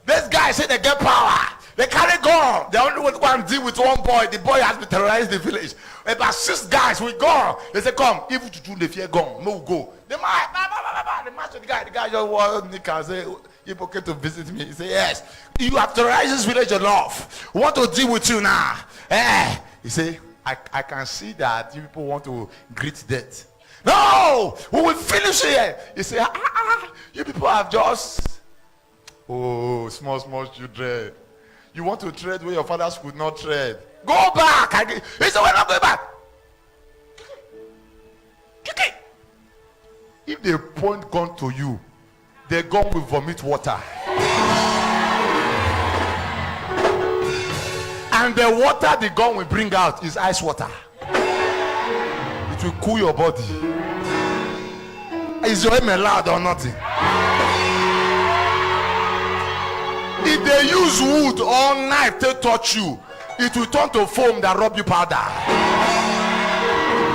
This guy said they get power. They carry gun. They only want to deal with one boy. The boy has been terrorized the village. About 6 guys with gun. They say, come, if you do the fear gun, no go. The match the guy just wore Nick and say, you came to visit me. He said, yes. You have terrorized this village enough. We want to deal with you now. He said, I can see that you people want to greet death. No, we will finish here. He said, you people have just, small children. You want to tread where your fathers could not tread. Go back. He said, we're not going back. If they point gun to you, the gun will vomit water. And the water the gun will bring out is ice water. It will cool your body. Is your aim loud or nothing? If they use wood or knife to touch you, it will turn to foam that rub you powder.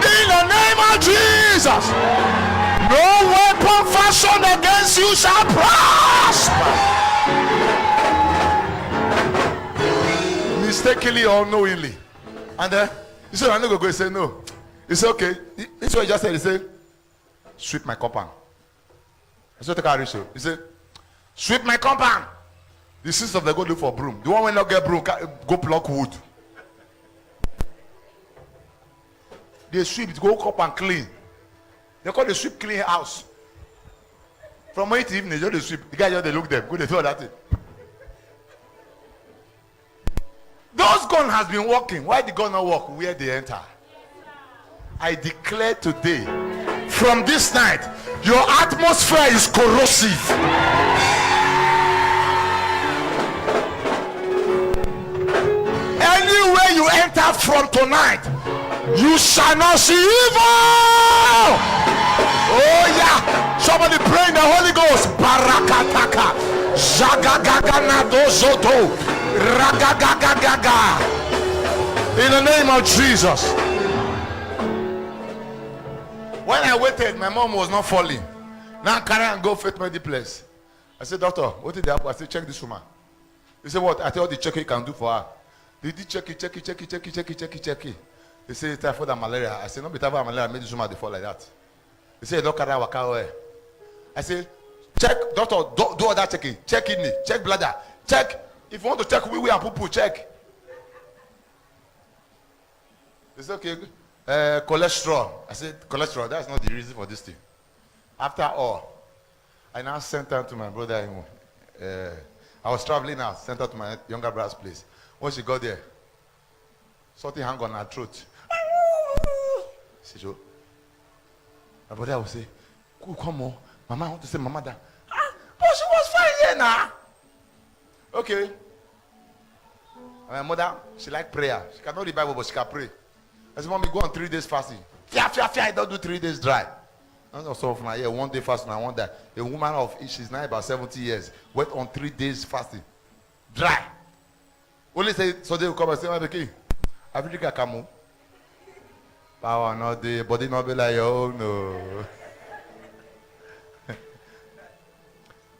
In the name of Jesus, no weapon fashioned against you shall prosper. Mistakenly or unknowingly. And then he said, I'm not going to say no. He said, okay. This is what he just said. He said, sweep my compound. I said, he said, sweep my compound. The sisters of the go look for broom. The one when not get broom, go pluck wood. They sweep it, go up and clean. They call the sweep clean house. From morning to evening, they sweep. The guy just they look them, go they throw that thing. Those gun has been working. Why the gun not work? Where they enter. I declare today, from this night, your atmosphere is corrosive. Anywhere you enter from tonight, you shall not see evil. Oh yeah, somebody pray in the Holy Ghost. Barakataka, Zagagaganadozoto, Ragagagagaga. In the name of Jesus. When I waited, my mom was not falling. Now carry and go Faith Medical Place. I said, doctor, what did happen? I said, check this woman. He said, what? I tell the check you can do for her. Did you check it? They say typhoid and malaria. I said, no be typhoid and malaria, made this woman fall like that. They say, don't carry waka away. I said, check, doctor, do all that checking. Check kidney, check bladder, check. If you want to check wee and poo-poo, check. They say, okay, cholesterol. I said, cholesterol, that's not the reason for this thing. After all, I now sent her to my brother. I was traveling now, sent her to my younger brother's place. When she got there, something hung on her throat. See, so my brother will say, come on, Mama, I want to say Mama that. But she was fine here now. Okay. And my mother, she like prayer. She cannot read the Bible, but she can pray. I said, Mommy, go on 3 days fasting. I don't do 3 days dry. I know some of my 1 day fasting, I want that. A woman of, she's now about 70 years, went on 3 days fasting. Dry. Only say, so they will come and say, my king, have you drink a camel? Power not the body not be like, oh no.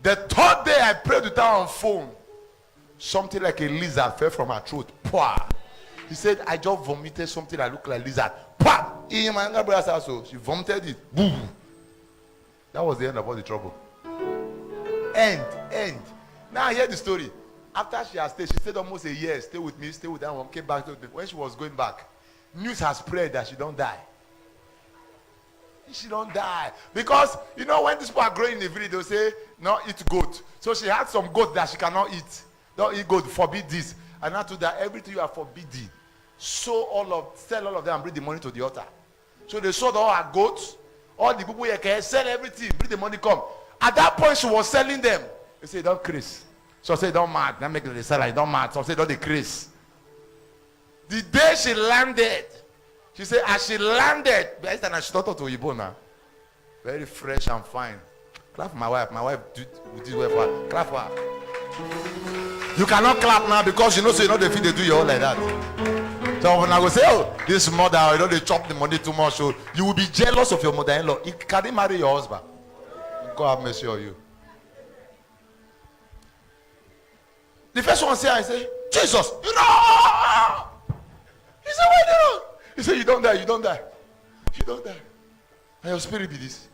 The third day I prayed with her on phone. Something like a lizard fell from her throat. Pwah. He said, I just vomited something that looked like lizard. Pwah! In my younger brother's house, so she vomited it. Boom. That was the end of all the trouble. End. Now I hear the story. After she has stayed, she stayed almost a year. Stay with me, stay with that one. Came back to me. When she was going back, news has spread that she don't die. She don't die. Because, you know, when these people are growing in the village, they'll say, no, eat goat. So she had some goat that she cannot eat. Don't eat goat, forbid this. And after that, everything you are forbidden. Sell all of them and bring the money to the altar. So they sold all her goats. All the people here can sell everything, bring the money, come. At that point, she was selling them. They say, don't crease. So I say, don't mad. Don't make the seller, don't mad. So I say, don't decrease. The day she landed, she said, as she landed, she started to Igbo now. Very fresh and fine. Clap for my wife. My wife did well for her. Clap for her. You cannot clap now because you know, so you know the feel they do you all like that. So when I go say, oh, this mother, you know they chop the money too much, so you will be jealous of your mother-in-law. Can he marry your husband? God have mercy on you. The first one say, I say, Jesus, you know. He said, why not? He said, you don't die. You don't die. And your spirit be this.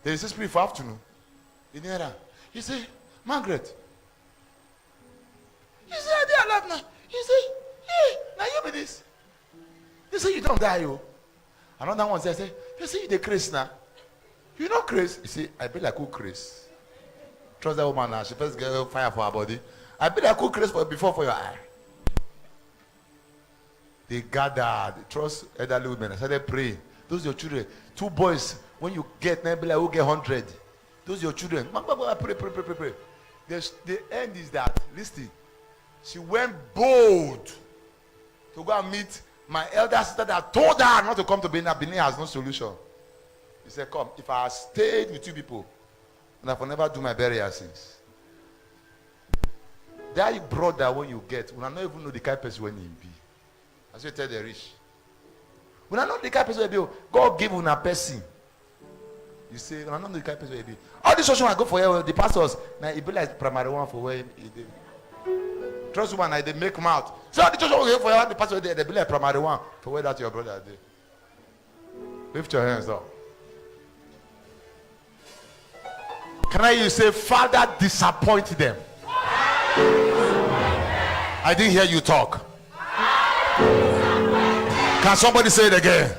There is a spirit for afternoon. He said, Margaret. He said, they are alive now. He said, hey, now you be this. He said, you don't die, you. Another one said, you see the Chris now. You know Chris? You see, I be like who Chris. Trust that woman now. She first get fire for her body. I be like who Chris before for your eye. They gathered. Trust elderly women. I started praying. Those are your children. 2 boys. When you get, now be like who get 100. Those are your children. Pray. The end is that, listen, she went bold to go and meet my elder sister that told her not to come to Benin. Benin has no solution. He said, come, if I stayed with you people, and I will never do my burial since. That brother when you get, when I don't even know the kind of person when he be. As you tell the rich. When I know the kind of person will be, God give una person. You say, when I know the kind of person will be. All this social I go for here, the pastors, now it be like primary one for where he did. Trust woman, they make mouth. So the church will go for here, the pastor they be like primary one for where that your brother did. Lift your hands up. Can I you say, Father, disappoint them? I didn't hear you talk. Can somebody say it again?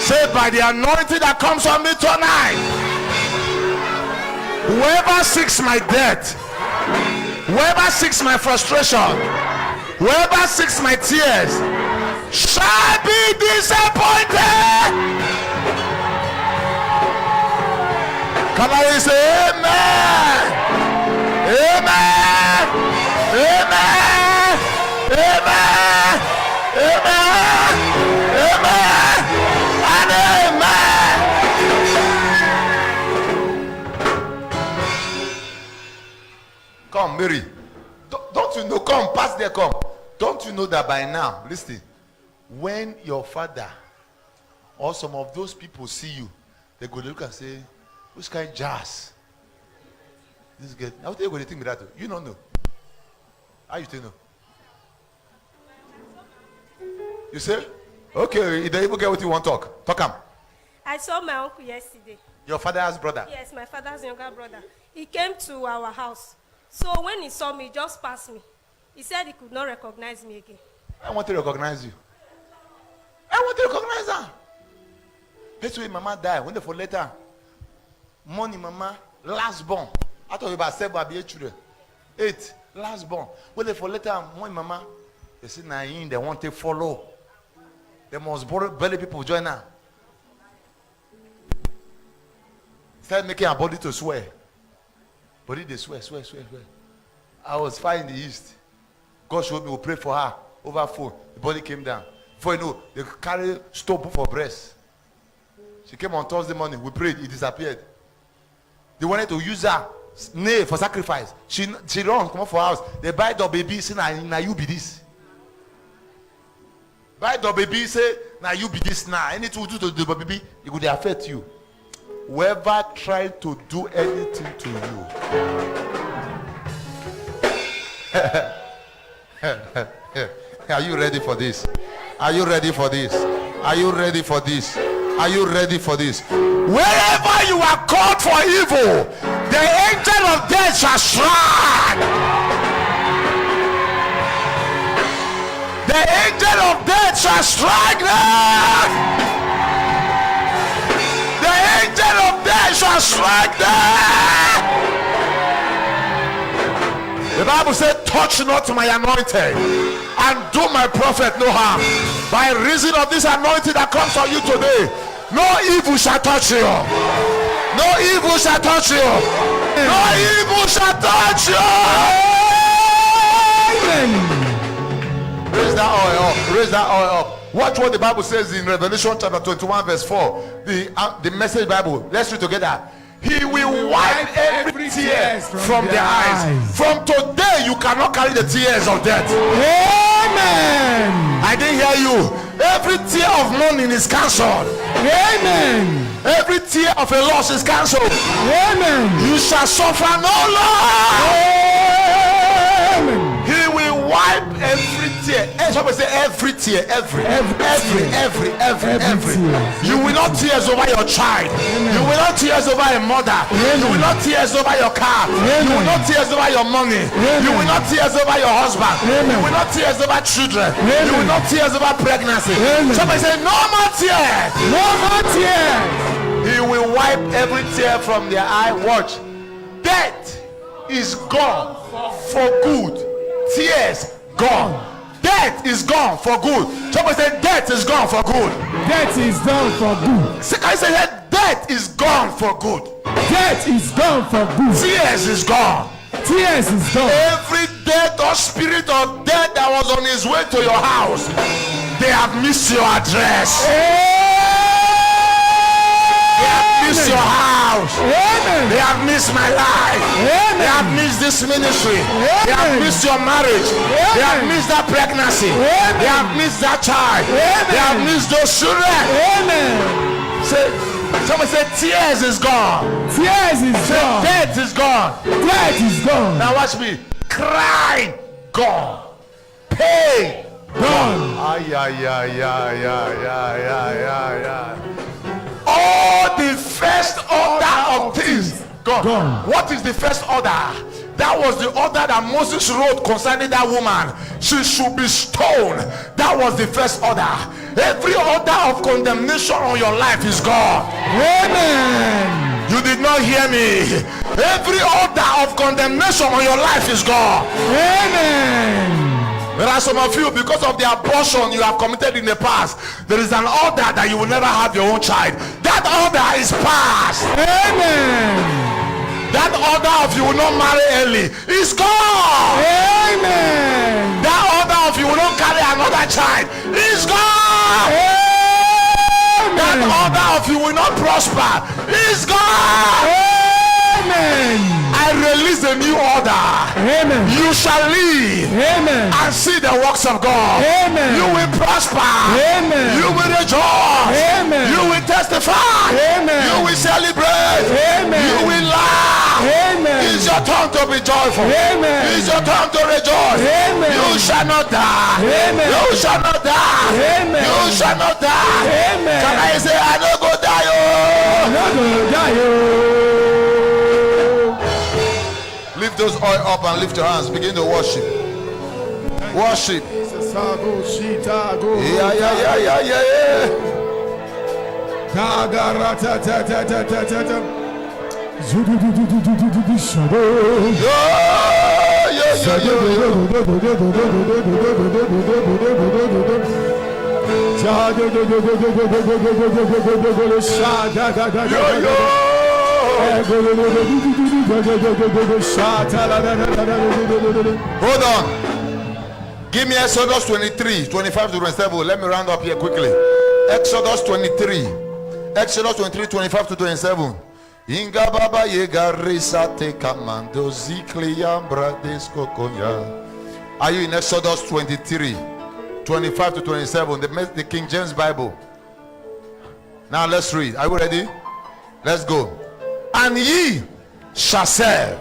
Say, by the anointing that comes on me tonight, whoever seeks my death, whoever seeks my frustration, whoever seeks my tears, shall be disappointed. Can I say amen? Amen. Amen. Amen. Amen. Amen. And amen. Come, Mary. Don't you know? Come, pass there, come. Don't you know that by now, listen, when your father or some of those people see you, they go look and say, which kind of jazz? This girl. I'll tell you what they think with that. You don't know. How you think know? You say? Okay, you don't even get what you want to talk. Talk him. I saw my uncle yesterday. Your father's brother? Yes, my father's younger brother. He came to our house. So when he saw me, he just passed me. He said he could not recognize me again. I want to recognize you. I want to recognize her. That's why mama died. When they for later. Money, mama, last born. I thought about 7 or 8 children. 8, last born. When they for later, money, mama, they say, Nain, they want to follow. They must borrow belly people join her. Start making her body to swear. Body they swear. I was far in the east. God showed me, we pray for her over phone. The body came down. Before you know, they carry stone for breast. She came on Thursday morning. We prayed. It disappeared. They wanted to use her nail for sacrifice. She runs, come up for house. They buy the baby, say, now you be this. Buy the baby, say, now you be this now. Anything you do to the baby, it would affect you. Whoever tried to do anything to you. Are you ready for this? Are you ready for this? Are you ready for this? Are you ready for this? Wherever you are called for evil, the angel of death shall strike. The angel of death shall strike them. The angel of death shall strike them. The Bible said, touch not my anointed and do my prophet no harm. By reason of this anointing that comes on you today, no evil shall touch you. No evil shall touch you. No evil shall touch you. Amen. Raise that oil up. Raise that oil up. Watch what the Bible says in Revelation chapter 21 verse 4. The Message Bible. Let's read together. He will wipe every tear from their eyes. From today, you cannot carry the tears of death. Amen. I didn't hear you. Every tear of mourning is cancelled. Amen. Every tear of a loss is cancelled. Amen. You shall suffer no loss. Amen. He will wipe every tear. Somebody say every tear. Every. You will not tears over your child. Amen. You will not tears over a mother. Amen. You will not tears over your car. Amen. You will not tears over your money. Amen. You will not tears over your husband. Amen. You will not tears over children. Amen. You will not tears over pregnancy. Amen. Somebody say no more tears. No more tears. He will wipe every tear from their eye. Watch. Death is gone for good. Tears gone. Death is gone for good. Somebody say death is gone for good. Death is gone for good. I say that death is gone for good. Death is gone for good. Tears is gone. Tears is gone. Every death or spirit of death that was on his way to your house, they have missed your address. They have missed your house. Amen. They have missed my life. Amen. They have missed this ministry. Amen. They have missed your marriage. Amen. They have missed that pregnancy. Amen. They have missed that child. Amen. They have missed those children. Amen. Somebody say tears is gone. Tears is gone. Death is gone. Death is gone. Now watch me. Cry gone. Pain gone. All the first order of things gone. What is the first order? That was the order that Moses wrote concerning that woman. She should be stoned. That was the first order. Every order of condemnation on your life is gone. Amen. You did not hear me. Every order of condemnation on your life is gone. Amen. There are some of you, because of the abortion you have committed in the past, there is an order that you will never have your own child. That order is passed. Amen. That order of you will not marry early is gone. Amen. That order of you will not carry another child is gone. Amen. That order of you will not prosper is gone. Amen. I release a new order. Amen. You shall live. Amen. And see the works of God. Amen. You will prosper. Amen. You will rejoice. Amen. You will testify. Amen. You will celebrate. Amen. You will laugh. Amen. It's your time to be joyful. Amen. It's your time to rejoice. Amen. You shall not die. Amen. You shall not die. Amen. You shall not die. Amen. Can I say I don't go die? I don't go die. Lift those oil up and lift your hands. Begin to worship. Worship. Hold on. Give me Exodus 23, 25 to 27. Let me round up here quickly. Exodus 23. Exodus 23, 25 to 27. Inga baba yega risa te kamando zikli yambra desko konya. Are you in Exodus 23, 25 to 27? The King James Bible. Now let's read. Are you ready? Let's go. And ye shall serve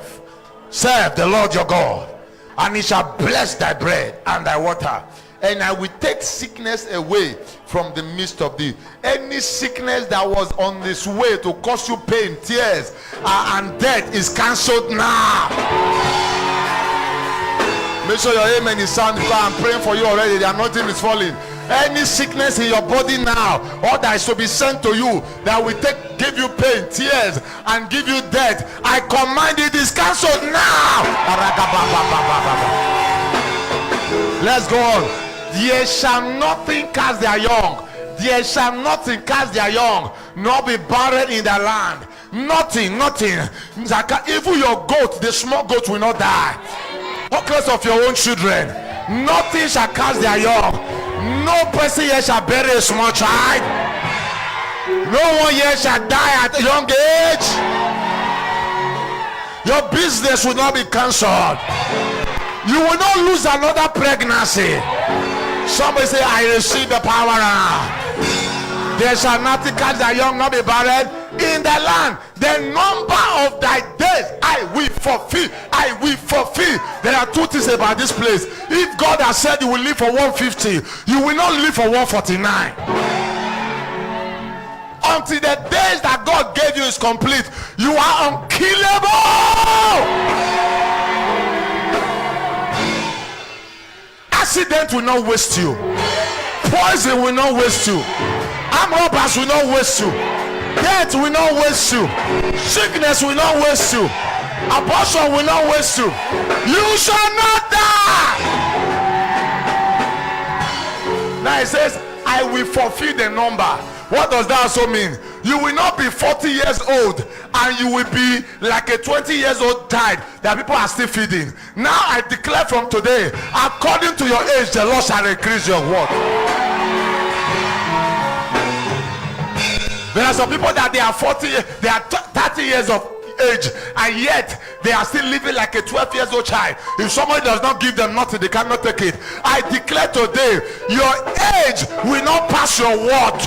the Lord your God, and he shall bless thy bread and thy water, and I will take sickness away from the midst of thee. Any sickness that was on this way to cause you pain, tears, and death is cancelled now. Make sure your amen is sound, because I'm praying for you already. The anointing is falling. Any sickness in your body now, or that is to be sent to you, that will give you pain, tears, and give you death, I command it is cancelled now. Let's go on. There shall nothing cast their young. There shall nothing cast their young, nor be barren in their land. Nothing. Even your goat, the small goat, will not die. Because of your own children, nothing shall cast their young. No person here shall bury a small child. No one here shall die at a young age. Your business will not be cancelled. You will not lose another pregnancy. Somebody say, I receive the power now. There shall nothing catch thy young, not be barren in the land. The number of thy days I will fulfill. I will fulfill. There are two things about this place. If God has said you will live for 150, you will not live for 149. Until the days that God gave you is complete, you are unkillable. Accident will not waste you. Poison will not waste you. Armed robbers will not waste you. Death will not waste you. Sickness will not waste you. Abortion will not waste you. You shall not die. Now it says, I will fulfill the number. What does that also mean? You will not be 40 years old and you will be like a 20 years old child that people are still feeding. Now I declare from today, according to your age, the Lord shall increase your work. There are some people that they are 40, they are 30 years of age, and yet they are still living like a 12 years old child. If somebody does not give them nothing, they cannot take it. I declare today, your age will not pass your word.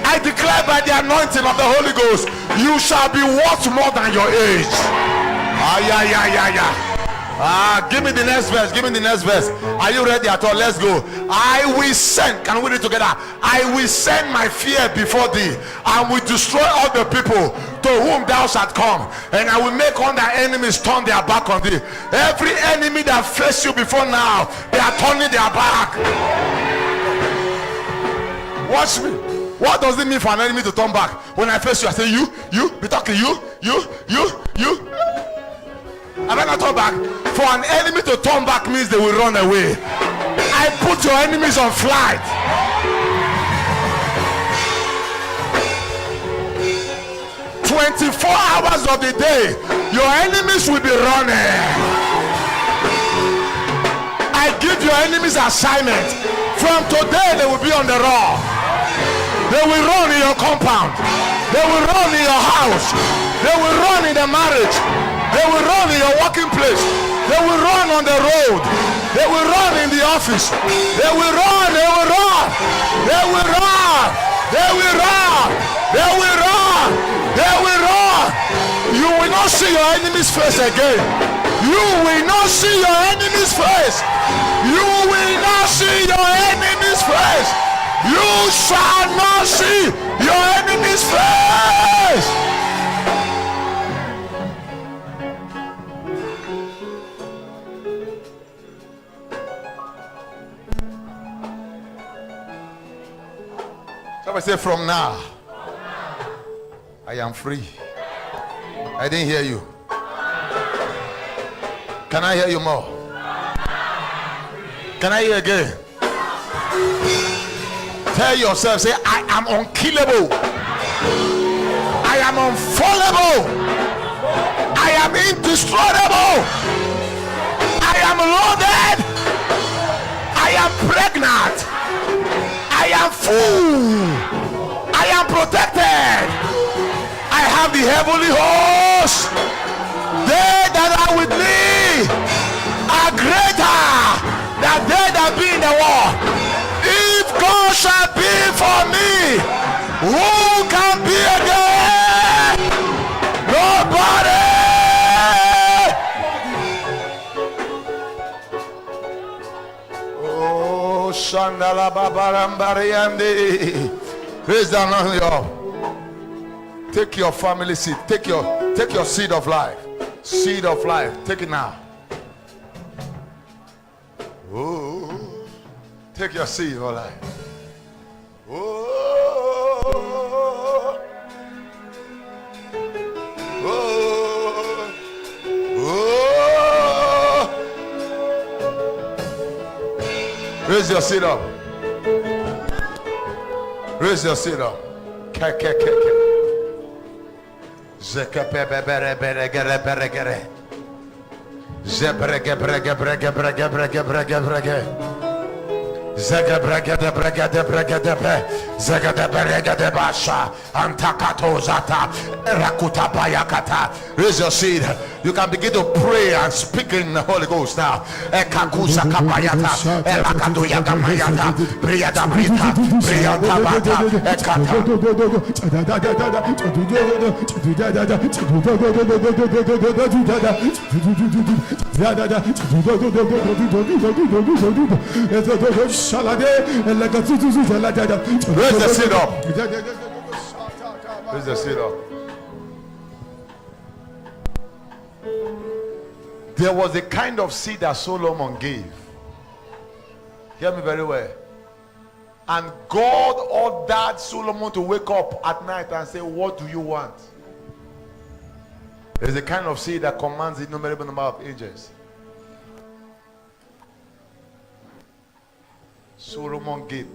I declare by the anointing of the Holy Ghost, you shall be worth more than your age. Give me the next verse. Give me the next verse. Are you ready at all? Let's go. I will send. Can we read together? I will send my fear before thee, and will destroy all the people to whom thou shalt come, and I will make all thy enemies turn their back on thee. Every enemy that faced you before now, they are turning their back. Watch me. What does it mean for an enemy to turn back? When I face you, I say you, be talking you. I better turn back. For an enemy to turn back means they will run away. I put your enemies on flight. "24 hours of the day, your enemies will be running." I give your enemies assignment. From today, they will be on the run. They will run in your compound. They will run in your house. They will run in the marriage. They will run in your working place. They will run on the road. They will run in the office. They will run. They will run. They will run. They will run. They will run. They will run. You will not see your enemy's face again. You will not see your enemy's face. You will not see your enemy's face. You shall not see your enemy's face. Somebody say, from now, I am free. I didn't hear you. Can I hear you more? Can I hear again? Tell yourself, say, I am unkillable. I am unfallable. I am indestructible. am loaded. I am pregnant. I am full. I am protected. I have the heavenly host. They that are with me are greater than they that be in the war. If God shall be for me, who can be against? Nobody. Oh, Shandala Babarambariandi. Raise down on your. Take your family seed. Take your seed of life. Seed of life. Take it now. Oh, take your seed of life. Oh, oh, oh. Raise your seed up. Raise your seed up. Raise your seed. You can begin to pray and speak in the Holy Ghost now. Raise the seed up. Raise the seed up. There was a kind of seed that Solomon gave. Hear me very well. And God ordered Solomon to wake up at night and say, what do you want? There's a kind of seed that commands the innumerable number of angels. Solomon gave.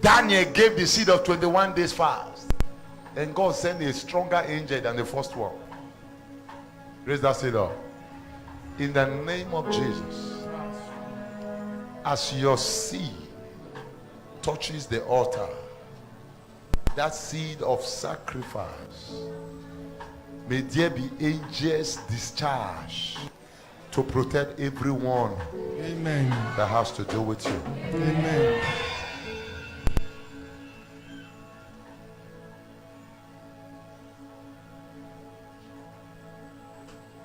Daniel gave the seed of 21 days fast. And God sent a stronger angel than the first one. Raise that seed up. In the name of Jesus. As your seed touches the altar, that seed of sacrifice, may there be angels discharged to protect everyone. Amen. That has to do with you. Amen.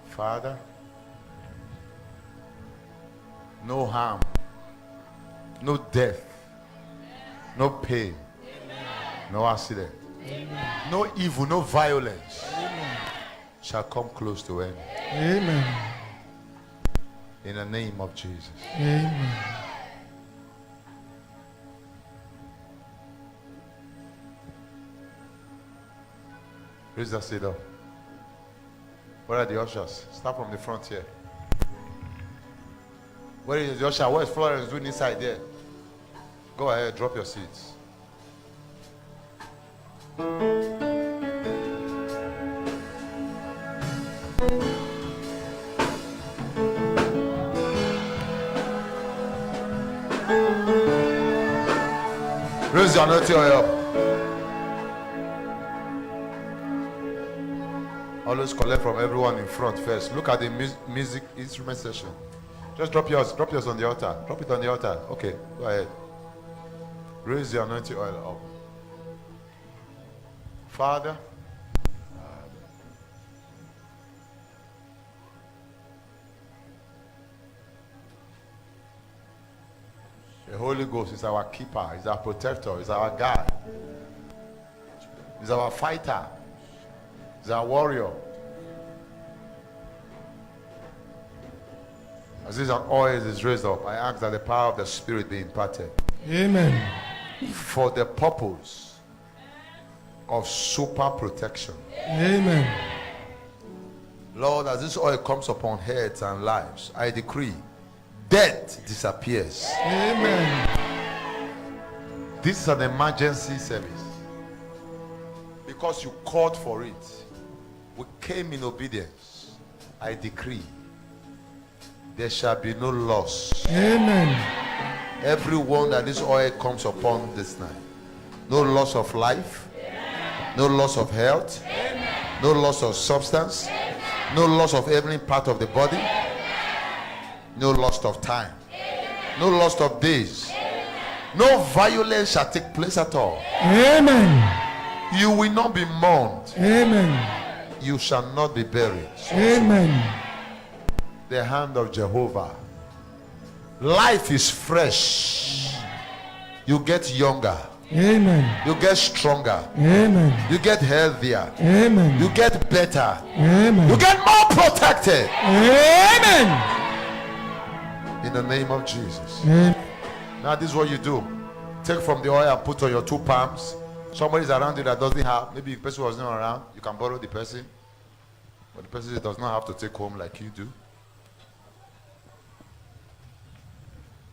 Father, no harm, no death, no pain, no accident, no evil, no violence shall come close to any. Amen. In the name of Jesus. Amen. Raise that seat up. Where are the ushers? Start from the front here. Where is the usher? What is Florence doing inside there? Go ahead, drop your seats. Raise your anointing oil up. Always collect from everyone in front first. Look at the music instrument section. Just drop yours on the altar. Drop it on the altar. Okay, go ahead. Raise your anointing oil up. Father, the Holy Ghost is our keeper, is our protector, is our guide, is our fighter, is our warrior. As this oil is raised up, I ask that the power of the Spirit be imparted. Amen. For the purpose of super protection. Amen. Lord, as this oil comes upon heads and lives, I decree death disappears. Amen. This is an emergency service. Because you called for it, we came in obedience. I decree there shall be no loss. Amen. Everyone that this oil comes upon this night, no loss of life, no loss of health, no loss of substance, no loss of every part of the body, no loss of time, no loss of days, no violence shall take place at all. Amen. You will not be mourned. Amen. You shall not be buried. Amen. The hand of Jehovah. Life is fresh. You get younger. Amen. You get stronger. Amen. You get healthier. Amen. You get better. Amen. You get more protected. Amen. In the name of Jesus. Amen. Now this is what you do. Take from the oil and put on your two palms. Somebody is around you that doesn't have. Maybe the person was not around. You can borrow the person. But the person does not have to take home like you do.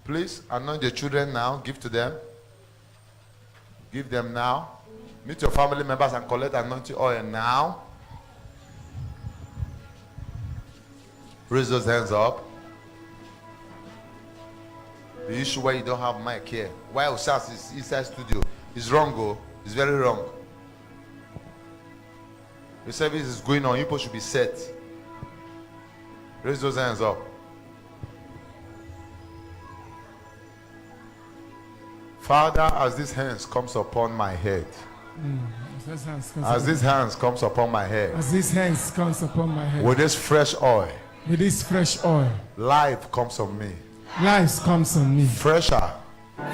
Please anoint the children now. Give to them. Give them now. Meet your family members and collect anointing oil now. Raise those hands up. The issue where you don't have mic here. Why Osas is inside studio is wrong, oh. It's very wrong. The service is going on. People should be set. Raise those hands up. Father, as these hands comes upon my head, as these hands comes upon my head, As these hands comes upon my head, with this fresh oil, with this fresh oil, life comes on me, life comes on me, fresher,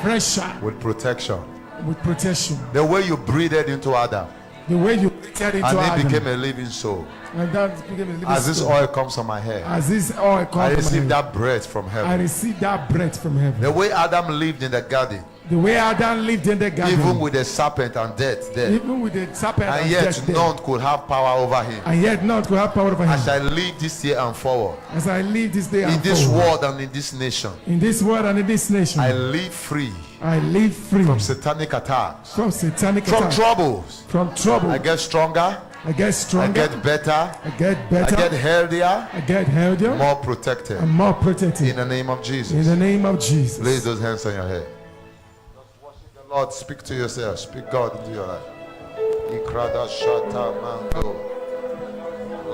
fresher, with protection. with protection. The way you breathed into Adam, The way you breathed into and he Adam, became a living soul. and that became a living As this soul. oil comes on my head, As this oil I comes on my receive head, that breath from I heaven. receive that breath from heaven. The way Adam lived in the garden, The way Adam lived in the garden, even with the serpent and death there, even with the serpent, and and yet death there, none could have power over him. and yet none could have power over him. As I live this year and forward, As I live this day in and this forward, world and in this nation, in this world and in this nation, I live free I live free from satanic attacks, from satanic from attack, troubles. from trouble. I get stronger, I get I stronger, get better, I get I better, get healthier, I get healthier, more protected. and more protected. In the name of In Jesus. the name of Jesus. Place those hands on your head. Lord, speak to yourself. Speak God into your life. Ikrada shata mando.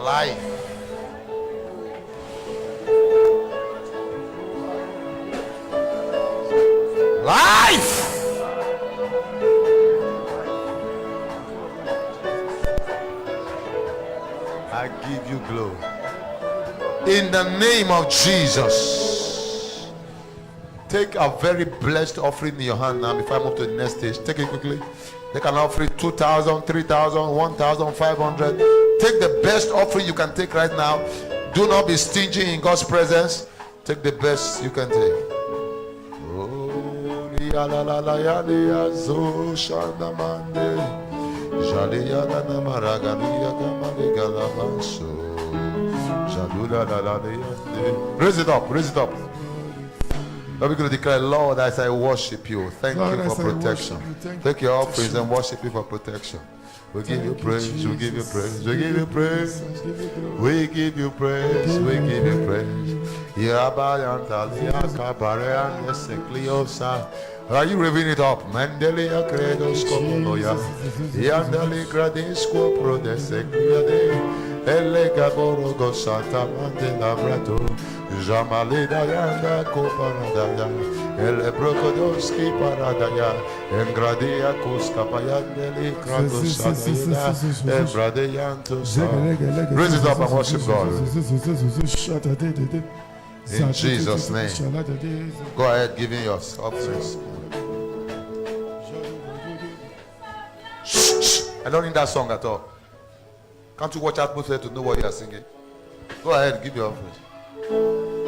Life. Life. I give you glory. In the name of Jesus. Take a very blessed offering in your hand now before I move to the next stage. Take it quickly. Take an offering 2,000, 3,000, 1,500. Take the best offering you can take right now. Do not be stingy in God's presence. Take the best you can take. Oh, ya la la la ya ya zo shanda mande. Jali ya la na maraga ya gamale galabaso. Jadula la la ya. Raise it up, raise it up. Now we're going to declare, Lord, as I worship you, thank Lord, you as for I protection. worship you, thank Take you your for offerings and worship you for protection. We give you Thank praise, we give you Jesus. praise, we give you praise. Jesus, give you glory. We give you praise, we give you praise. Are you revealing it up? Mandelia credo scopoloya. Yandali gradisco pro de secliade. Elega borogo santa mandela brato. Jamalida yanda coparadaya. Ele brokodoski paradaya. Engradia kuskapayandeli kradosadaya. Embradeyanto sa. Raise it up and worship God. In Jesus' name. Go ahead, giving your offerings. Shh. I don't need that song at all. Can't you watch atmosphere to know what you are singing? Go ahead, give your offerings.